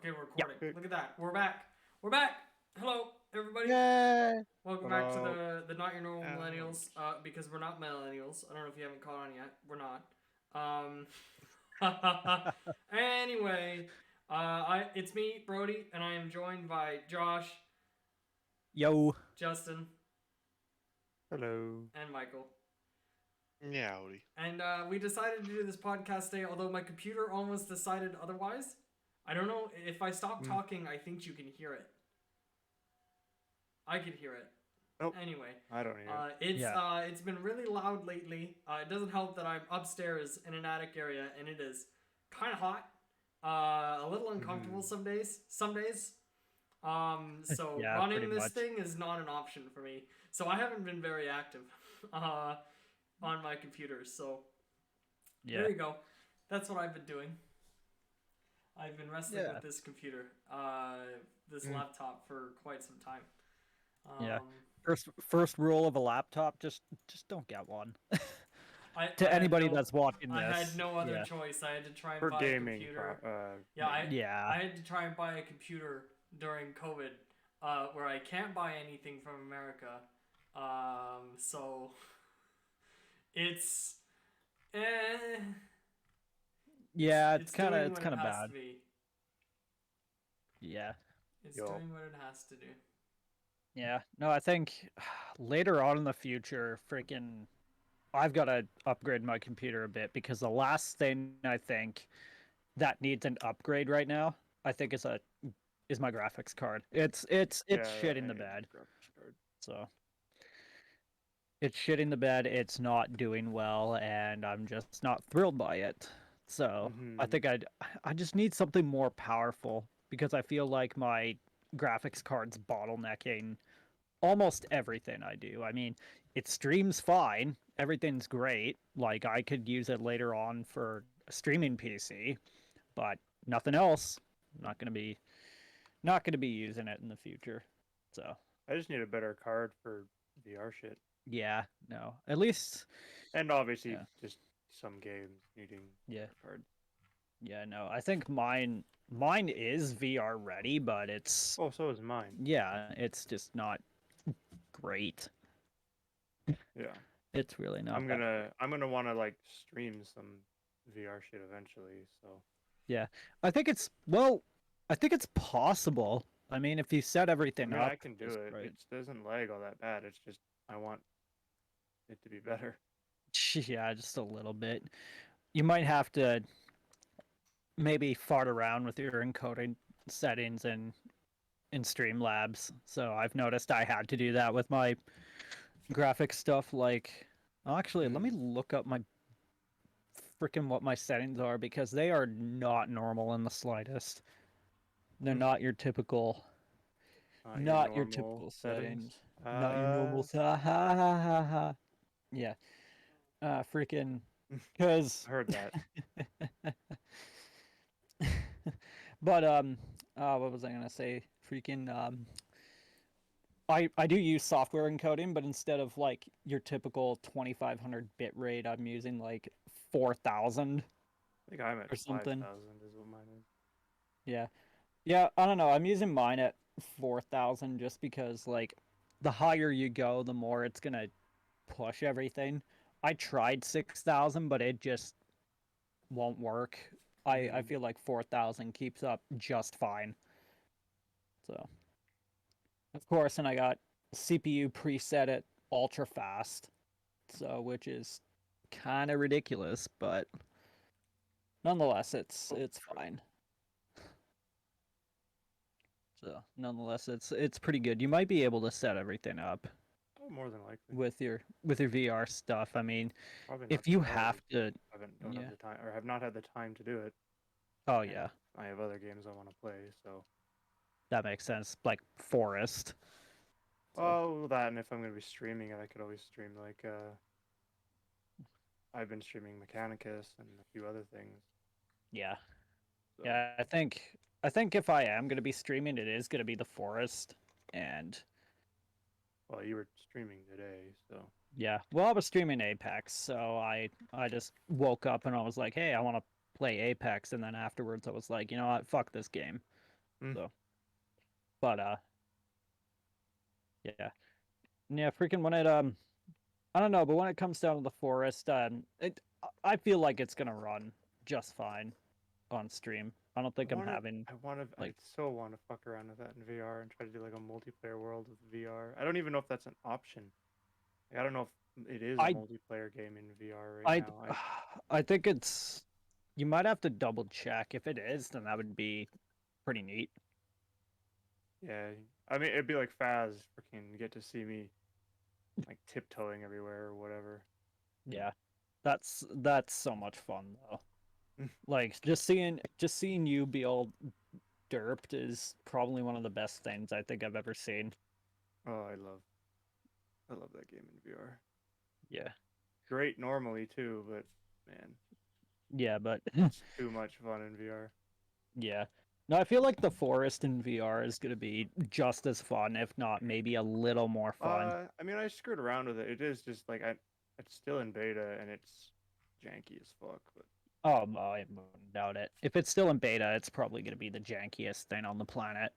Okay, we're Yep. recording. Look at that. We're back. We're back. Hello, everybody. Yay! Welcome back to Hello. the Not Your Normal Millennials. Ouch. Because we're not millennials. I don't know if you haven't caught on yet. We're not. Um. Anyway, it's me, Brody, and I am joined by Josh, Yo. Justin, Hello. and Michael. Yeah, Odie. And we decided to do this podcast today, although my computer almost decided otherwise. I don't know if I stop talking. I think you can hear it. I could hear it. Nope. Anyway, I don't hear it's been really loud lately. It doesn't help that I'm upstairs in an attic area and it is kind of hot. A little uncomfortable some days. Some days. So Yeah, pretty running this much. thing is not an option for me. So I haven't been very active on my computer. So Yeah. there you go. That's what I've been doing. I've been wrestling Yeah. with this computer, this laptop for quite some time. Yeah. First rule of a laptop, just don't get one. I To had anybody no, that's watching I this. had no other yeah. choice. I had to try and for buy a gaming. computer. Maybe. Yeah. I had to try and buy a computer during COVID, where I can't buy anything from America. So it's, eh, Yeah, it's it's kind doing of what it has bad. to be. Yeah. It's Yo. doing what it has to do. Yeah. No, I think later on in the future, freaking I've got to upgrade my computer a bit because the last thing I think that needs an upgrade right now, I think is my graphics card. It's Yeah, shit in I the need bed. a graphics card. So it's shit in the bed. It's not doing well, and I'm just not thrilled by it. So I think I just need something more powerful because I feel like my graphics card's bottlenecking almost everything I do. I mean, it streams fine. Everything's great. Like I could use it later on for a streaming PC, but nothing else. Not gonna be using it in the future. So I just need a better card for VR shit. yeah, no. At least And obviously, yeah, just some games needing yeah. better cards. Yeah, no. I think mine is VR ready, but it's Oh, so is mine. yeah, it's just not great. Yeah. It's really not I'm that great. gonna I'm gonna want to like stream some VR shit eventually. So Yeah. I think it's possible. I mean, if you set I everything mean, up I can do just it. right. It doesn't lag all that bad. It's just I want it to be better. Yeah, just a little bit. You might have to maybe fart around with your encoding settings in Streamlabs. So I've noticed I had to do that with my graphic stuff like actually, let me look up my freaking what my settings are because they are not normal in the slightest. They're not your typical Your not your normal typical settings. settings. Not your normal ha ha ha ha ha. Yeah. Freaking cuz I heard that. but what was I going to say? Freaking I do use software encoding, but instead of like your typical 2500 bit rate, I'm using like 4000 I think I'm at or something. 5,000 is what mine is. Yeah. Yeah, I don't know. I'm using mine at 4000 just because like the higher you go, the more it's going to push everything. I tried 6000, but it just won't work. I feel like 4000 keeps up just fine. So, of course, and I got CPU preset at ultra fast. So, which is kind of ridiculous, but nonetheless it's fine. So, nonetheless it's pretty good. You might be able to set everything up Oh, more than likely. with your VR stuff. I mean, Probably not if you today. have to, Don't have yeah. the time, or have not had the time to do it. Oh I have yeah, I have other games I want to play. So, that makes sense. Like Forest. So oh, that, and if I'm gonna be streaming it, I could always stream like I've been streaming Mechanicus and a few other things. yeah, So, yeah. I think if I am gonna be streaming, it is gonna be the Forest, and well, you were streaming today, so yeah. Well, I was streaming Apex, so I just woke up and I was like, hey, I want to play Apex, and then afterwards I was like, you know what, fuck this game. So, but yeah, yeah, freaking when it I don't know, but when it comes down to the forest, I feel like it's gonna run just fine on stream. I don't think I'm having I like, so want to fuck around with that in VR and try to do like a multiplayer world with VR. I don't even know if that's an option. Like, I don't know if it is a I multiplayer game in VR right I now. I think it's, you might have to double check. If it is, then that would be pretty neat. Yeah, I mean it'd be like Faz freaking get to see me like tiptoeing everywhere or whatever. Yeah, that's so much fun though. Like just seeing you be all derped is probably one of the best things I think I've ever seen. Oh, I love that game in VR. Yeah, Great normally too, but man, yeah, but it's too much fun in VR. yeah. No, I feel like the forest in VR is gonna be just as fun, if not maybe a little more fun. I mean I screwed around with it. It is just like it's still in beta and it's janky as fuck, but Oh, I wouldn't doubt it. If it's still in beta, it's probably gonna be the jankiest thing on the planet.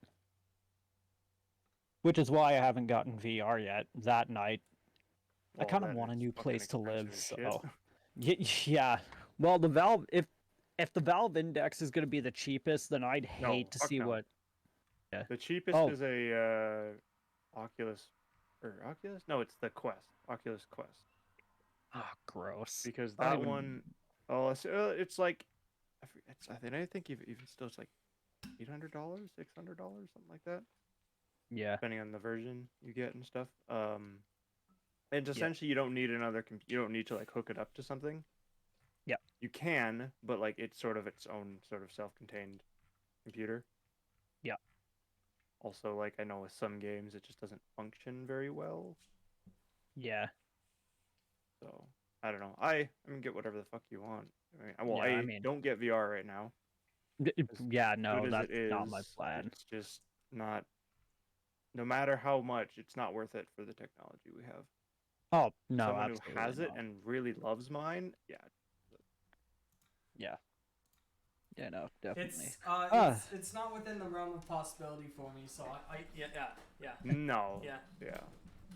Which is why I haven't gotten VR yet. That night, I well kind of that want a it's new fucking place to live, expensive as shit. so yeah. Well, the Valve, if the Valve Index is gonna be the cheapest, then I'd No, hate to fuck see no. what. Yeah. The cheapest Oh, is a Oculus or Oculus? No, it's the Quest. Oculus Quest. gross. Because I don't that even. one, it's like I think even still it's like $800, $600, something like that, Yeah. depending on the version you get and stuff. And Yeah. essentially you don't need another you don't need to like hook it up to something. Yeah. You can, but like it's sort of its own sort of self-contained computer. Yeah. Also, like I know with some games it just doesn't function very well. Yeah. So I don't know. I mean, get whatever the fuck you want. I mean, well, Yeah. I I mean, don't get VR right now. As yeah. good No, as it that's not my is, plan. it's just not. No matter how much, it's not worth it for the technology we have. Oh For no, someone who absolutely has it not. and really loves mine, yeah. Yeah. Yeah. No, definitely. It's Ah. it's not within the realm of possibility for me. So yeah No. yeah Yeah.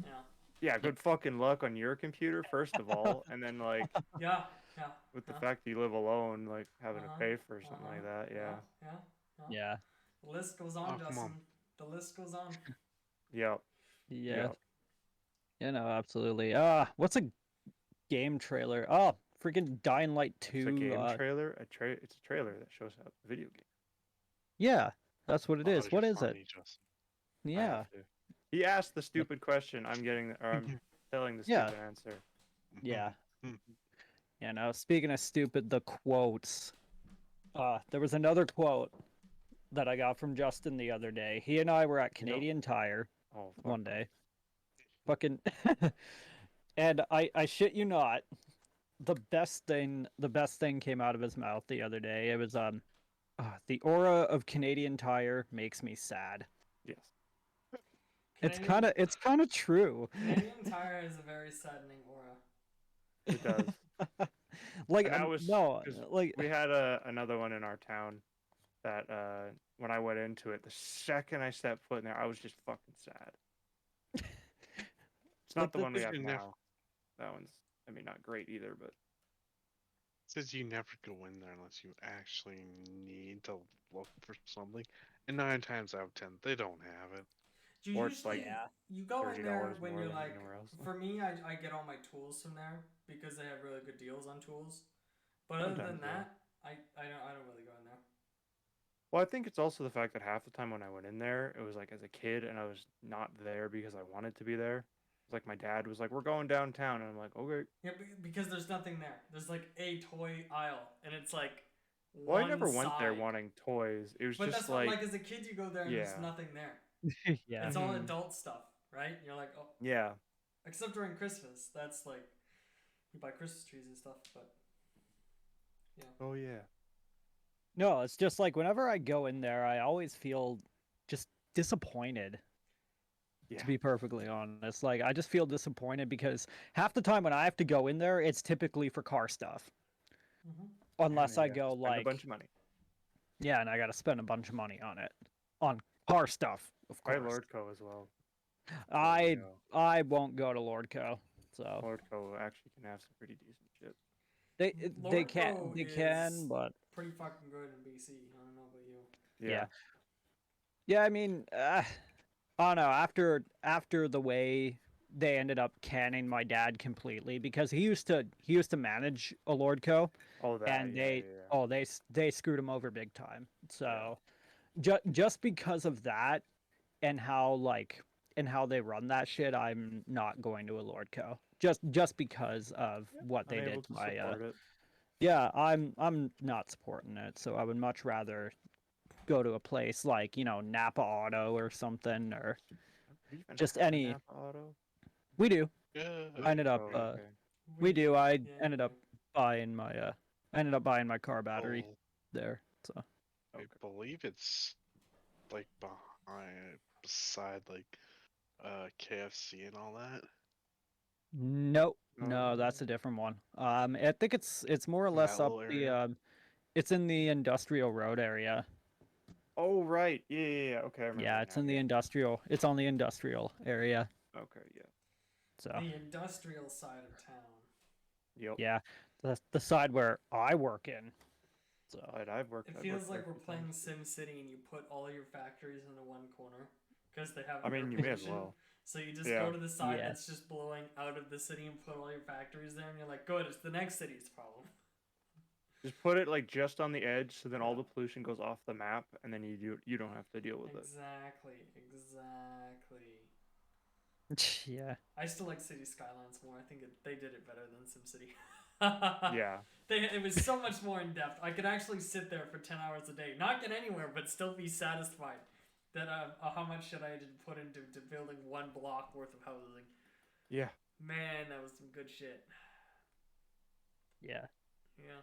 yeah Yeah. Good fucking luck on your computer, first of all, and then like yeah yeah with the yeah fact that you live alone, like having to uh-huh pay for something uh-huh like that. yeah Yeah. yeah yeah. Yeah. The list goes on, Oh, come Justin. on. The list goes on. Yep. Yeah. Yep. You know, absolutely. What's a game trailer? Oh, freaking Dying Light It's a 2. game trailer. It's a trailer that shows how the video game. Yeah, that's what it Oh, is. you're What is it? funny, Justin. I have Yeah. to. He asked the Yeah. stupid question. I'm getting, or I'm telling the Yeah. stupid answer. Yeah. You know, speaking of stupid, the quotes. There was another quote that I got from Justin the other day. He and I were at You know, Canadian Tire oh fuck one no. day. Fucking and I shit you not, the best thing came out of his mouth the other day. It was the aura of Canadian Tire makes me sad. Yes, It's Canadian kind of it's kind of true. Canadian Tire has a very saddening aura. it does. Like And that was no, because like we had another one in our town that when I went into it, the second I stepped foot in there, I was just fucking sad. It's not like the the one we Says have you never now. That one's, I mean, not great either, but says you never go in there unless you actually need to look for something. And 9 times out of 10, they don't have it. Do you or it's like usually yeah. you go in there $30 when more you're than like? anywhere else. For me, I get all my tools from there because they have really good deals on tools. But other Sometimes, than yeah. that, I don't really go in there. Well, I think it's also the fact that half the time when I went in there, it was like as a kid, and I was not there because I wanted to be there. It's like my dad was like, "We're going downtown," and I'm like, "Okay." Yeah, because there's nothing there. There's like a toy aisle, and it's like Well, I one never went there side. wanting toys. It was But just that's what, like, like, as a kid, you go there and there's yeah, nothing there. Yeah. It's all Mhm. adult stuff, right? You're like, oh, yeah. except during Christmas. That's like, you buy Christmas trees and stuff, but yeah. Oh yeah. No, it's just like whenever I go in there, I always feel just disappointed. Yeah. To be perfectly honest, like I just feel disappointed because half the time when I have to go in there, it's typically for car stuff. Mm-hmm. Unless And I you have to go spend a like, bunch of money. yeah, and I got to spend a bunch of money on it. on car stuff, of Try course. Lordco as well. I go. I won't go to Lordco. So Lordco actually can have some pretty decent shit. they Lordco can, is but pretty fucking good in BC. I don't know about you. yeah. Yeah, I mean, I don't know. After the way they ended up canning my dad completely, because he used to manage a Lordco, Oh, that. and Yeah, yeah. they screwed him over big time. So just because of that, and how they run that shit, I'm not going to a Lordco. Just because of what they Unable did to to my support it. yeah, I'm not supporting it. So I would much rather go to a place like, Napa Auto or something, or Do you even just have a any. Napa Auto? We do. Yeah, I ended up Oh, okay. we do. I Yeah, ended you up buying my car battery oh, there. So I Okay. believe it's like beside like KFC and all that. nope, no, Oh. that's a different one. I think it's more or In that less up little the area. it's in the industrial road area. Oh, right. Yeah, yeah, yeah. Okay, I remember Yeah, it it's now. in the Yeah. industrial. It's on the industrial area. Okay, yeah. So the industrial side of town. Yep. yeah, the side where I work in. So I've worked. It I've feels worked there like a we're few playing times. Sim City and you put all your factories into one corner because they have I air mean, you may as pollution. well. So you just Yeah. go to the side yeah, that's just blowing out of the city and put all your factories there, and you're like, good, it's the next city's problem. Just put it like just on the edge, so then all Yeah. the pollution goes off the map, and then you don't have to deal with it. Exactly. yeah, I still like City Skylines more. I think they did it better than SimCity. Yeah. It was so much more in depth. I could actually sit there for 10 hours a day, not get anywhere, but still be satisfied that how much shit I had to put into building one block worth of housing. Yeah. Man, that was some good shit. yeah. Yeah.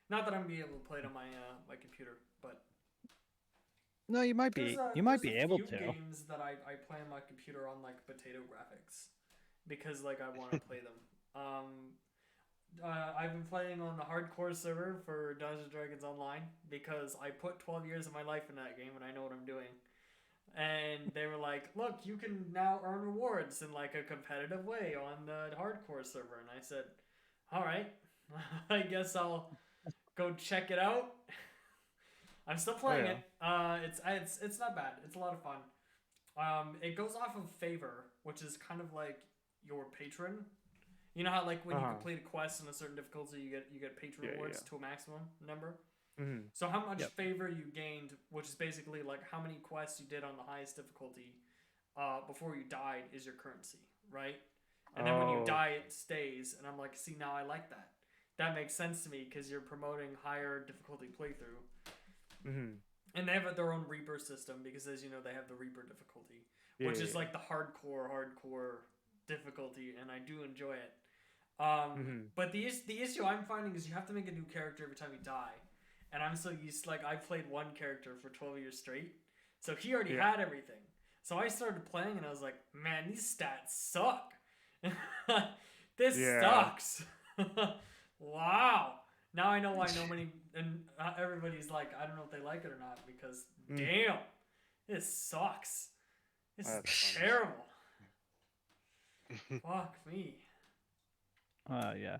Not that I'm gonna be able to play it on my my computer, but No, you might be. You might there's be a able few to. games that I play on my computer on like potato graphics because like I want to play them. I've been playing on the hardcore server for Dungeons and Dragons Online because I put 12 years of my life in that game and I know what I'm doing. And they were like, "Look, you can now earn rewards in like a competitive way on the hardcore server." And I said, "All right, I guess I'll go check it out." I'm still playing yeah. it. It's not bad. It's a lot of fun. It goes off of favor, which is kind of like your patron. You know how like when you complete a quest in a certain difficulty, you get patron rewards to a maximum number. Mm-hmm. So how much Yep. favor you gained, which is basically like how many quests you did on the highest difficulty, before you died, is your currency, right? And then when you die, it stays. And I'm like, see, now I like that. That makes sense to me because you're promoting higher difficulty playthrough. Mm-hmm. And they have their own Reaper system because, as you know, they have the Reaper difficulty, which is like the hardcore difficulty, and I do enjoy it. But the issue I'm finding is you have to make a new character every time you die, and I'm so used to, like, I played one character for 12 years straight, so he already had everything. So I started playing, and I was like, man, these stats suck. This sucks. Wow. Now I know why nobody and everybody's like, I don't know if they like it or not because damn, this sucks. This is terrible. Fuck me. Yeah.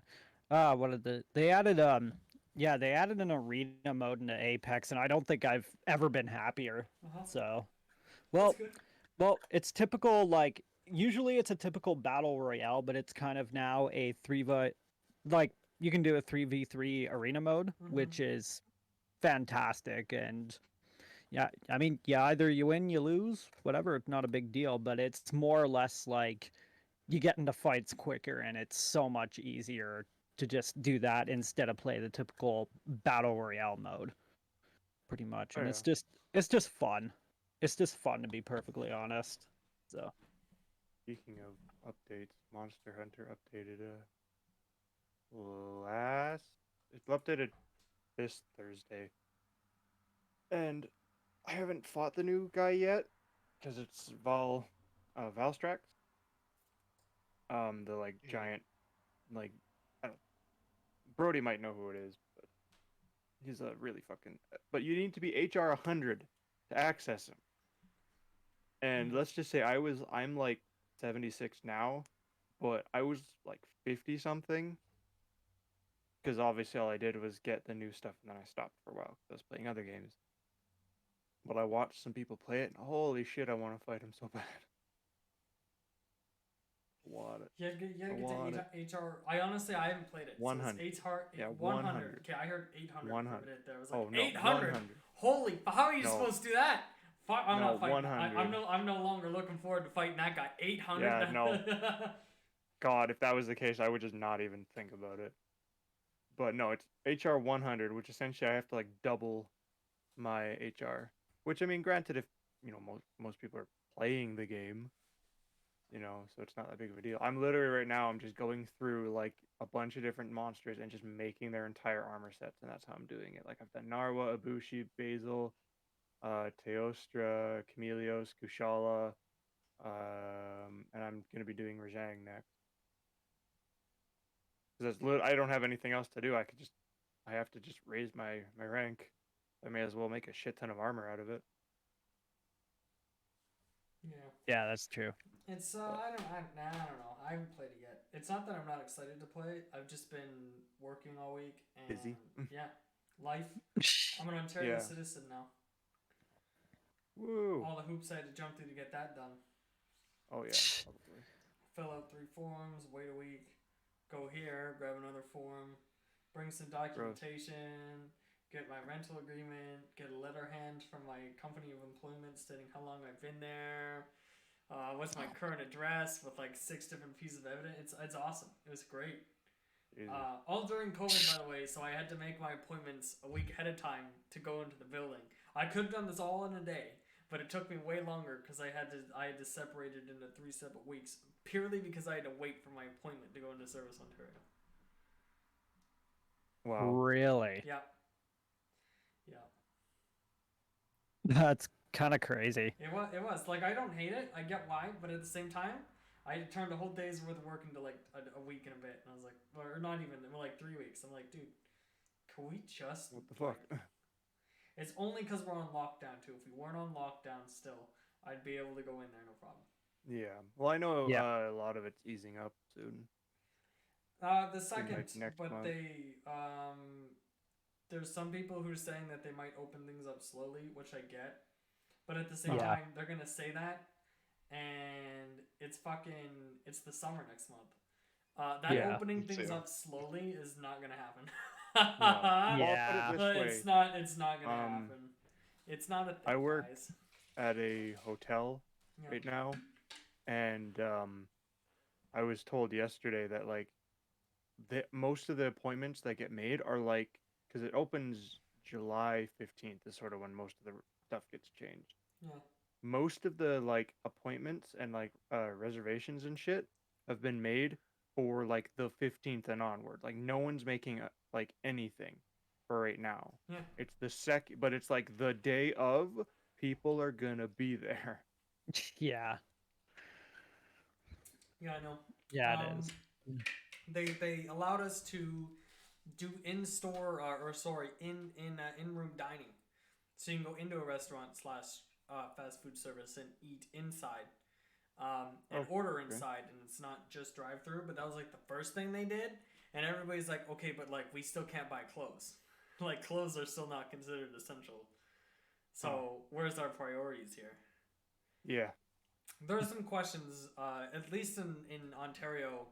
What did they added they added an arena mode into Apex, and I don't think I've ever been happier. So, well, That's good. well, it's typical. Like usually, it's a typical battle royale, but it's kind of now a like you can do a 3v3 arena mode, which is fantastic. And yeah, I mean, yeah, either you win, you lose, whatever. It's not a big deal, but it's more or less like you get into fights quicker, and it's so much easier to just do that instead of play the typical battle royale mode, pretty much. And it's just fun. It's just fun, to be perfectly honest. So Speaking of updates, Monster Hunter updated last. It updated this Thursday, and I haven't fought the new guy yet because it's Valstrax. The like giant, like I don't. Brody might know who it is, but he's a really fucking. But you need to be HR 100 to access them. And let's just say I'm like 76 now, but I was like 50 something. Because obviously all I did was get the new stuff and then I stopped for a while because I was playing other games. But I watched some people play it and holy shit, I want to fight them so bad. I want it. You gotta I get want to HR. I honestly, I haven't played it. 100. So it's 800. Yeah, 100. 100. Okay, I heard 800 for a 100. minute there. I was like, Oh no, 800? 100. Holy, how are you No. supposed to do that? I'm No, not fighting. 100. I'm no longer looking forward to fighting that guy. 800? Yeah, no. God, if that was the case, I would just not even think about it. But no, it's HR 100, which essentially I have to like double my HR. Which I mean, granted, if most people are playing the game, so it's not that big of a deal. I'm literally right now, I'm just going through like a bunch of different monsters and just making their entire armor sets, and that's how I'm doing it. Like I've done Narwa, Ibushi, Basil, Teostra, Chameleos, Kushala, and I'm gonna be doing Rajang next. Because I don't have anything else to do. I have to just raise my rank. I may as well make a shit ton of armor out of it. Yeah. Yeah, that's true. It's I don't know. I haven't played it yet. It's not that I'm not excited to play. I've just been working all week and Busy. Yeah, life. I'm an Ontario Yeah. citizen now. Woo! All the hoops I had to jump through to get that done. Oh yeah, probably. Fill out 3 forms, wait a week, go here, grab another form, bring some documentation, get my rental agreement, get a letterhead from my company of employment stating how long I've been there. What's my current address with like 6 different pieces of evidence. It's awesome. It was great. All during COVID, by the way, so I had to make my appointments a week ahead of time to go into the building. I could have done this all in a day, but it took me way longer because I had to separate it into 3 separate weeks, purely because I had to wait for my appointment to go into Service Ontario. Wow. Really? Yeah. Yeah. That's kind of crazy. It was. Like, I don't hate it. I get why, but at the same time, I turned a whole day's worth of work into like a week and a bit, and I was like, or not even, like 3 weeks. I'm like, dude, can we just? What the fuck? It's only because we're on lockdown too. If we weren't on lockdown still, I'd be able to go in there, no problem. Yeah. Well, I know Yeah. a lot of it's easing up soon. The second, like next but month. there's some people who are saying that they might open things up slowly, which I get, but at the same Yeah. time, they're gonna say that, and it's the summer next month. That Yeah. opening things Yeah. up slowly is not gonna happen. No. Well, Yeah. I'll put it But this way. it's not gonna happen. It's not a thing, I work guys. at a hotel Yeah. right now, and I was told yesterday that like most of the appointments that get made are like, because it opens July 15th is sort of when most of the stuff gets changed. Yeah. Most of the like appointments and like reservations and shit have been made for like the 15th and onward. Like no one's making like anything for right now. Yeah. It's the second, but it's like the day of, people are gonna be there. Yeah. Yeah, I know. Yeah, it is. They allowed us to do in-store in-room dining, so you can go into a restaurant / fast food service and eat inside, and order inside, and it's not just drive-through. But that was like the first thing they did, and everybody's like, okay, but like we still can't buy clothes. Like clothes are still not considered essential. So where's our priorities here? Yeah. There are some questions, at least in Ontario,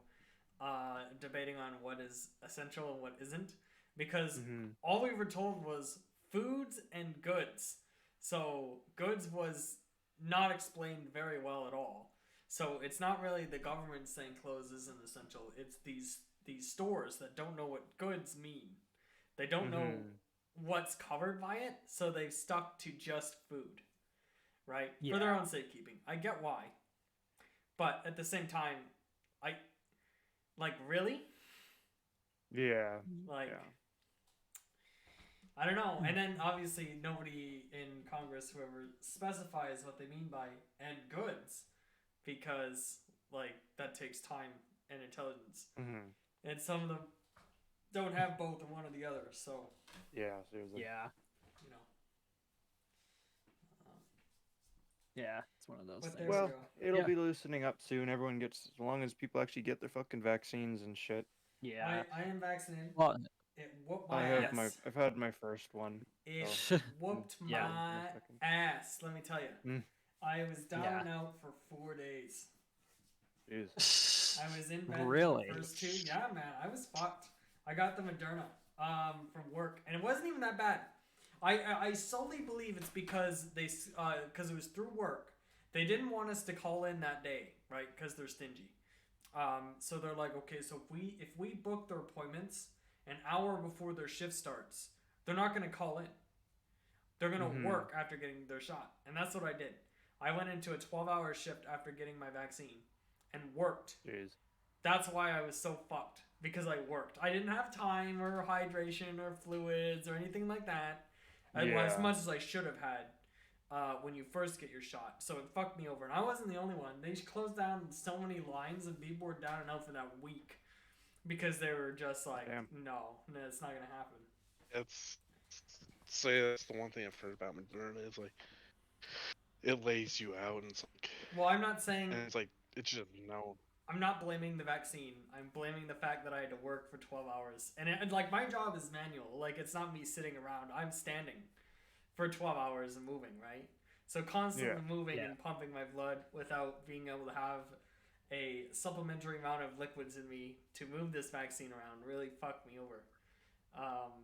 debating on what is essential and what isn't, because all we were told was foods and goods. So goods was not explained very well at all. So it's not really the government saying clothes isn't essential. It's these stores that don't know what goods mean. They don't know what's covered by it, so they've stuck to just food. Right? Yeah. For their own safekeeping. I get why. But at the same time, really? Yeah. Like, yeah. I don't know. And then obviously nobody in Congress, whoever, specifies what they mean by "and goods," because like that takes time and intelligence, and some of them don't have both or one or the other. So Yeah. Seriously. Yeah. you know. Yeah, it's one of those But things. there we Well, go. it'll Yeah. be loosening up soon. Everyone gets, as long as people actually get their fucking vaccines and shit. Yeah. I am vaccinated. Well, It whooped I my have ass. I've had my first one. It So whooped Yeah. my second. ass. Let me tell you. Mm. I was down Yeah. and out for 4 days. Jeez. I was in bed Really? for the first 2. Yeah, man, I was fucked. I got the Moderna from work, and it wasn't even that bad. I solely believe it's because because it was through work. They didn't want us to call in that day, right? Because they're stingy. So they're like, okay, so if we book their appointments an hour before their shift starts, they're not gonna call in. They're gonna work after getting their shot, and that's what I did. I went into a 12-hour shift after getting my vaccine, and worked. Jeez. That's why I was so fucked, because I worked. I didn't have time or hydration or fluids or anything like that, as much as I should have had when you first get your shot. So it fucked me over, and I wasn't the only one. They closed down so many lines, and people were down and out for that week because they were just like, no, it's not gonna happen. That's the one thing I've heard about Moderna is like it lays you out and it's like. Well, I'm not saying. And it's like it's just no. I'm not blaming the vaccine. I'm blaming the fact that I had to work for 12 hours. And like, my job is manual. Like, it's not me sitting around. I'm standing for 12 hours and moving, right? So constantly moving and pumping my blood without being able to have a supplementary amount of liquids in me to move this vaccine around really fucked me over.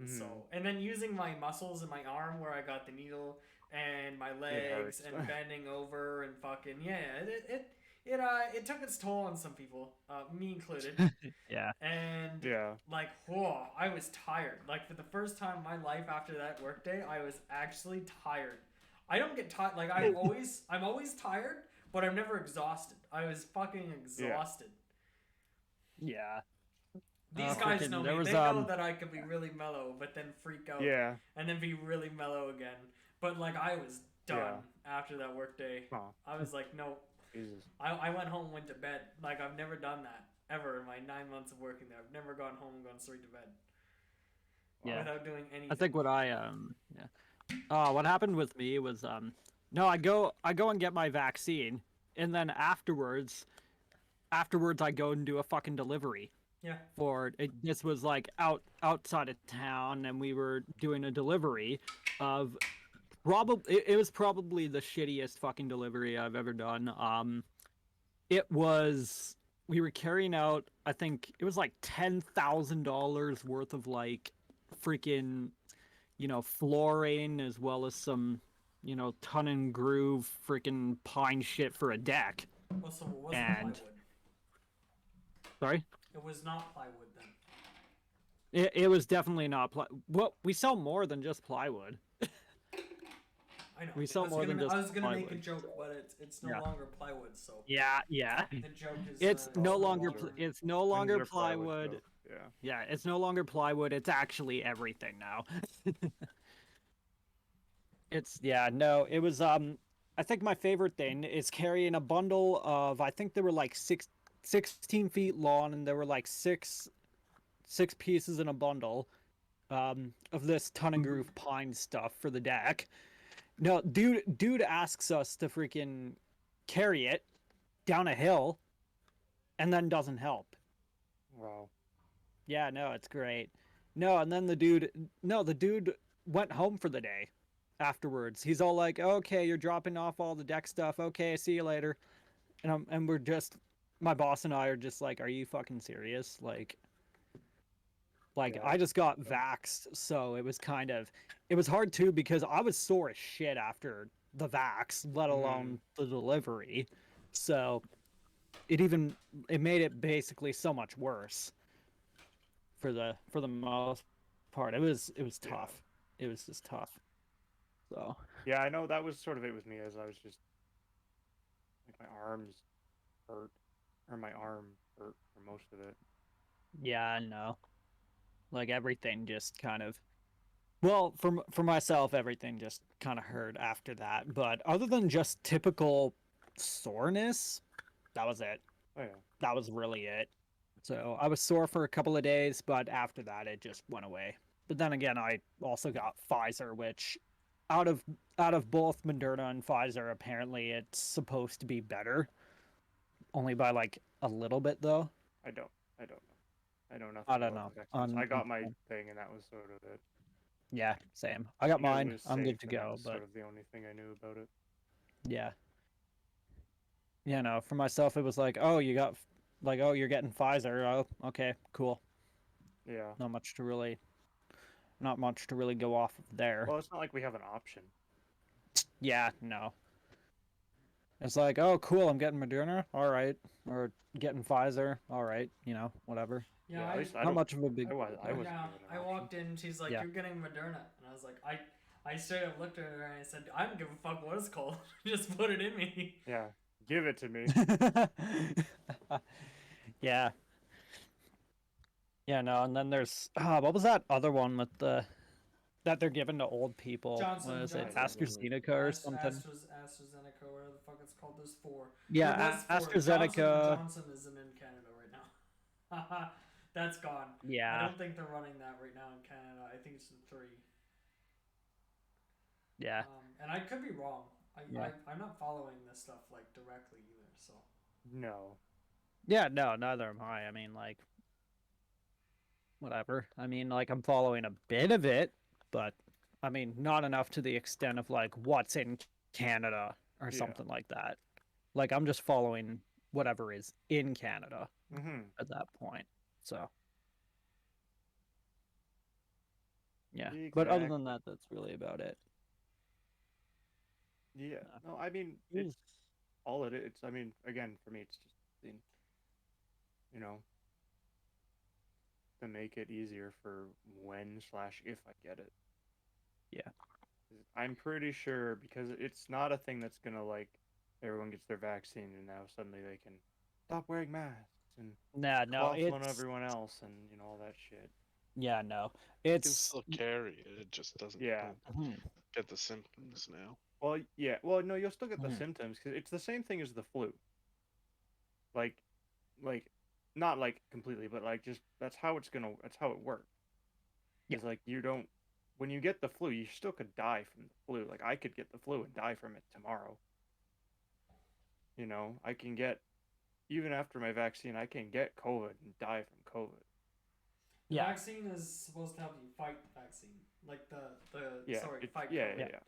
So, and then using my muscles in my arm where I got the needle and my legs and bending over and fucking, it took its toll on some people, me included. Yeah. And like, whoa, I was tired. Like, for the first time in my life after that workday, I was actually tired. I don't get tired. Like, I'm always tired, but I'm never exhausted. I was fucking exhausted. Yeah. These guys know me. They know that I could be really mellow, but then freak out. Yeah. And then be really mellow again. But like, I was done after that workday. I was like, no. Jesus. I went home and went to bed. Like, I've never done that ever in my 9 months of working there. I've never gone home and gone straight to bed. Without doing anything. I think what what happened with me was no, I go and get my vaccine, and then afterwards I go and do a fucking delivery. Yeah. This was like outside of town, and we were doing a delivery of it was probably the shittiest fucking delivery I've ever done. We were carrying out, I think it was like $10,000 worth of like freaking, flooring, as well as some, ton and groove freaking pine shit for a deck. Well, so it wasn't plywood. Sorry? It was not plywood then. It was definitely not plywood. Well, we sell more than just plywood. I know. We sell more than just I was gonna plywood. make a joke, but it's no longer plywood. So yeah. the joke is It's no longer plywood. Yeah, it's no longer plywood. It's actually everything now. It was I think my favorite thing is carrying a bundle of, I think there were like 16 feet long, and there were like six pieces in a bundle of this ton and groove pine stuff for the deck. No, dude asks us to freaking carry it down a hill, and then doesn't help. Wow. Yeah, no, it's great. No, and then the dude went home for the day afterwards. He's all like, okay, you're dropping off all the deck stuff. Okay, see you later. And we're just, my boss and I are just like, are you fucking serious? Like, I just got vaxxed, so it was hard too, because I was sore as shit after the vax, let alone the delivery. So it made it basically so much worse for the most part. It was tough. It was just tough. So yeah, I know that was sort of it with me, as I was just like, my arms hurt, or my arm hurt for most of it. Yeah, I know. Like, everything just kind of, well, for myself, everything just kind of hurt after that. But other than just typical soreness, that was it. Oh yeah. That was really it. So I was sore for a couple of days, but after that, it just went away. But then again, I also got Pfizer, which out of both Moderna and Pfizer, apparently it's supposed to be better, only by like a little bit though. I don't know. I know nothing I don't about know. the vaccines. I got my On- thing, and that was sort of it. yeah, same. I got I knew it mine. was I'm safe, good to and that go. was But sort of the only thing I knew about it. yeah, for myself, it was like, oh, you got, like, oh, you're getting Pfizer. Oh, okay, cool. Yeah. Not much to really, go off of there. Well, it's not like we have an option. Yeah, no. It's like, oh, cool, I'm getting Moderna. All right, or getting Pfizer. All right, whatever. Yeah, Yeah, at least I Not don't. much of a big. I wasn't deal. yeah. given an I option. walked in and she's like, Yeah. "You're getting Moderna," and I was like, I straight up looked at her and I said, "I don't give a fuck what it's called. Just put it in me." Yeah, give it to me. Yeah. Yeah, no, and then there's what was that other one with that they're giving to old people? Johnson, What is it? Johnson. AstraZeneca or something? AstraZeneca, whatever the fuck it's called. There's 4. Yeah, There was 4. AstraZeneca. Johnson isn't in Canada right now. Haha, that's gone. I Yeah, don't think they're running that right now in Canada. I think it's the 3. yeah, And I could be wrong. Yeah. I'm not following this stuff like directly either. So No. yeah. No, neither am I. I mean, like, whatever. I mean, like, I'm following a bit of it, but I mean, not enough to the extent of like what's in Canada or Yeah. something like that. Like, I'm just following whatever is in Canada Mm-hmm. at that point. So. Yeah, but other than that, that's really about it. Yeah. No. No, I mean, it's all it is. I mean, again, for me, it's just you know, to make it easier for when/if I get it. Yeah. I'm pretty sure because it's not a thing that's gonna like everyone gets their vaccine and now suddenly they can stop wearing masks and Nah, no, cough on it's everyone else and all that shit. yeah, no, You can it's still carry it. It just doesn't Yeah. get the symptoms now. Well, yeah. Well, no, you'll still get the Mhm. symptoms because it's the same thing as the flu. Like, not like completely, but like just that's how it works. Yeah. It's like you don't when you get the flu, you still could die from the flu. Like I could get the flu and die from it tomorrow. I can get even after my vaccine, I can get COVID and die from COVID. the Yeah. vaccine is supposed to help you fight the vaccine, like Yeah, fight yeah, COVID. yeah.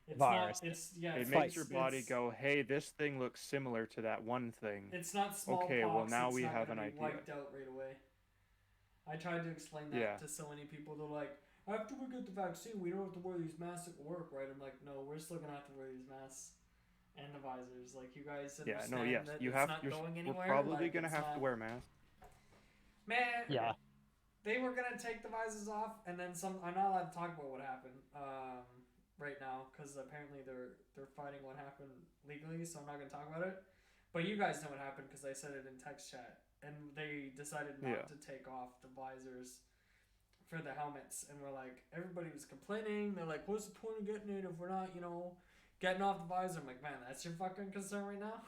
It's Virus. not. It's yeah. It It's, makes your it's- body it's- go, "Hey, this thing looks similar to that one thing." It's not smallpox. Okay, well, now it's we not have gonna an be idea. wiped out right away. I tried to explain that Yeah. to so many people. They're like, after we get the vaccine, we don't have to wear these masks at work, right? I'm like, no, we're still gonna have to wear these masks and the visors. Like, you guys Yeah, understand no, yes, that you it's have. not going We're anywhere. probably like, gonna it's have to not- wear masks. Man, Yeah. they were gonna take the visors off, and then some. I'm not allowed to talk about what happened right now because apparently they're fighting what happened legally, so I'm not gonna talk about it. But you guys know what happened because I said it in text chat, and they decided not to take off the visors for the helmets, and we're like, everybody was complaining. They're like, what's the point of getting it if we're not, getting off the visor? I'm like, man, that's your fucking concern right now.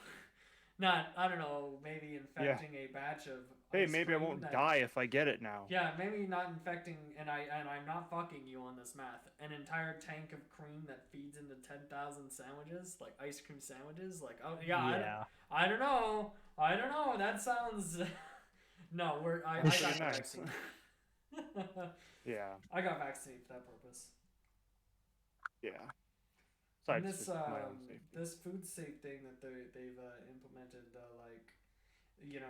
Not, I don't know, maybe infecting a batch of. Hey, ice maybe I cream won't that- die if I get it now. Yeah, maybe not infecting, and I'm not fucking you on this math. An entire tank of cream that feeds into 10,000 sandwiches, like ice cream sandwiches, like Yeah. I don't know. That sounds. No, I That's got pretty nice. vaccine. Yeah, I got vaccinated for that purpose. yeah. And Besides this just my own safety. this food safe thing that they've implemented, like,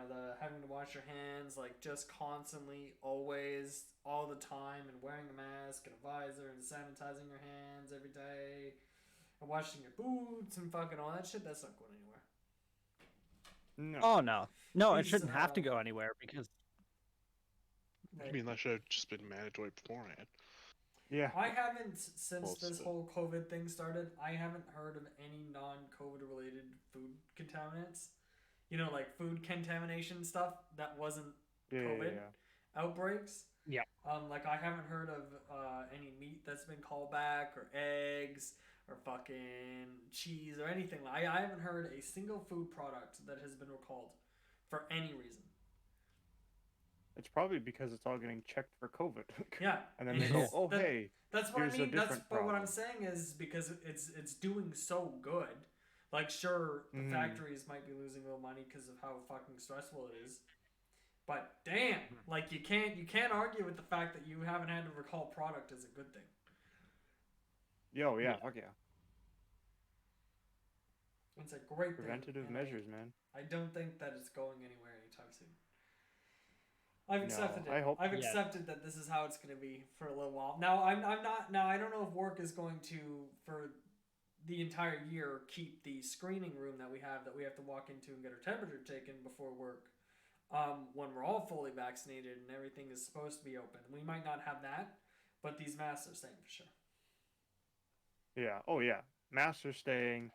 the having to wash your hands like just constantly, always, all the time, and wearing a mask and a visor and sanitizing your hands every day, and washing your boots and fucking all that shit. That's not going anywhere. No. Oh no, it These, shouldn't have to go anywhere because I mean, that should have just been mandatory beforehand. Yeah. I haven't, since Most this of it. whole COVID thing started, I haven't heard of any non-COVID related food contaminants. Like food contamination stuff that wasn't Yeah. COVID. Yeah. outbreaks. Yeah. Like, I haven't heard of any meat that's been called back, or eggs, or fucking cheese, or anything. I haven't heard a single food product that has been recalled for any reason. It's probably because it's all getting checked for COVID. Yeah, And then they go, oh, hey, that's what I here's a mean. That's different but what I'm problem. saying is because it's doing so good. Like, sure, the Mhm. factories might be losing a little money because of how fucking stressful it is. But damn, like you can't argue with the fact that you haven't had to recall product is a good thing. Yo, yeah, Yeah. fuck yeah. It's a great thing, Preventative and measures, man. I don't think that it's going anywhere anytime soon. I've accepted No, it. I hope. I've Yeah. accepted that this is how it's going to be for a little while. Now I'm not. Now I don't know if work is going to for the entire year keep the screening room that we have to walk into and get our temperature taken before work. When we're all fully vaccinated and everything is supposed to be open, we might not have that, but these masks are staying for sure. Yeah. Oh yeah. Masks are staying.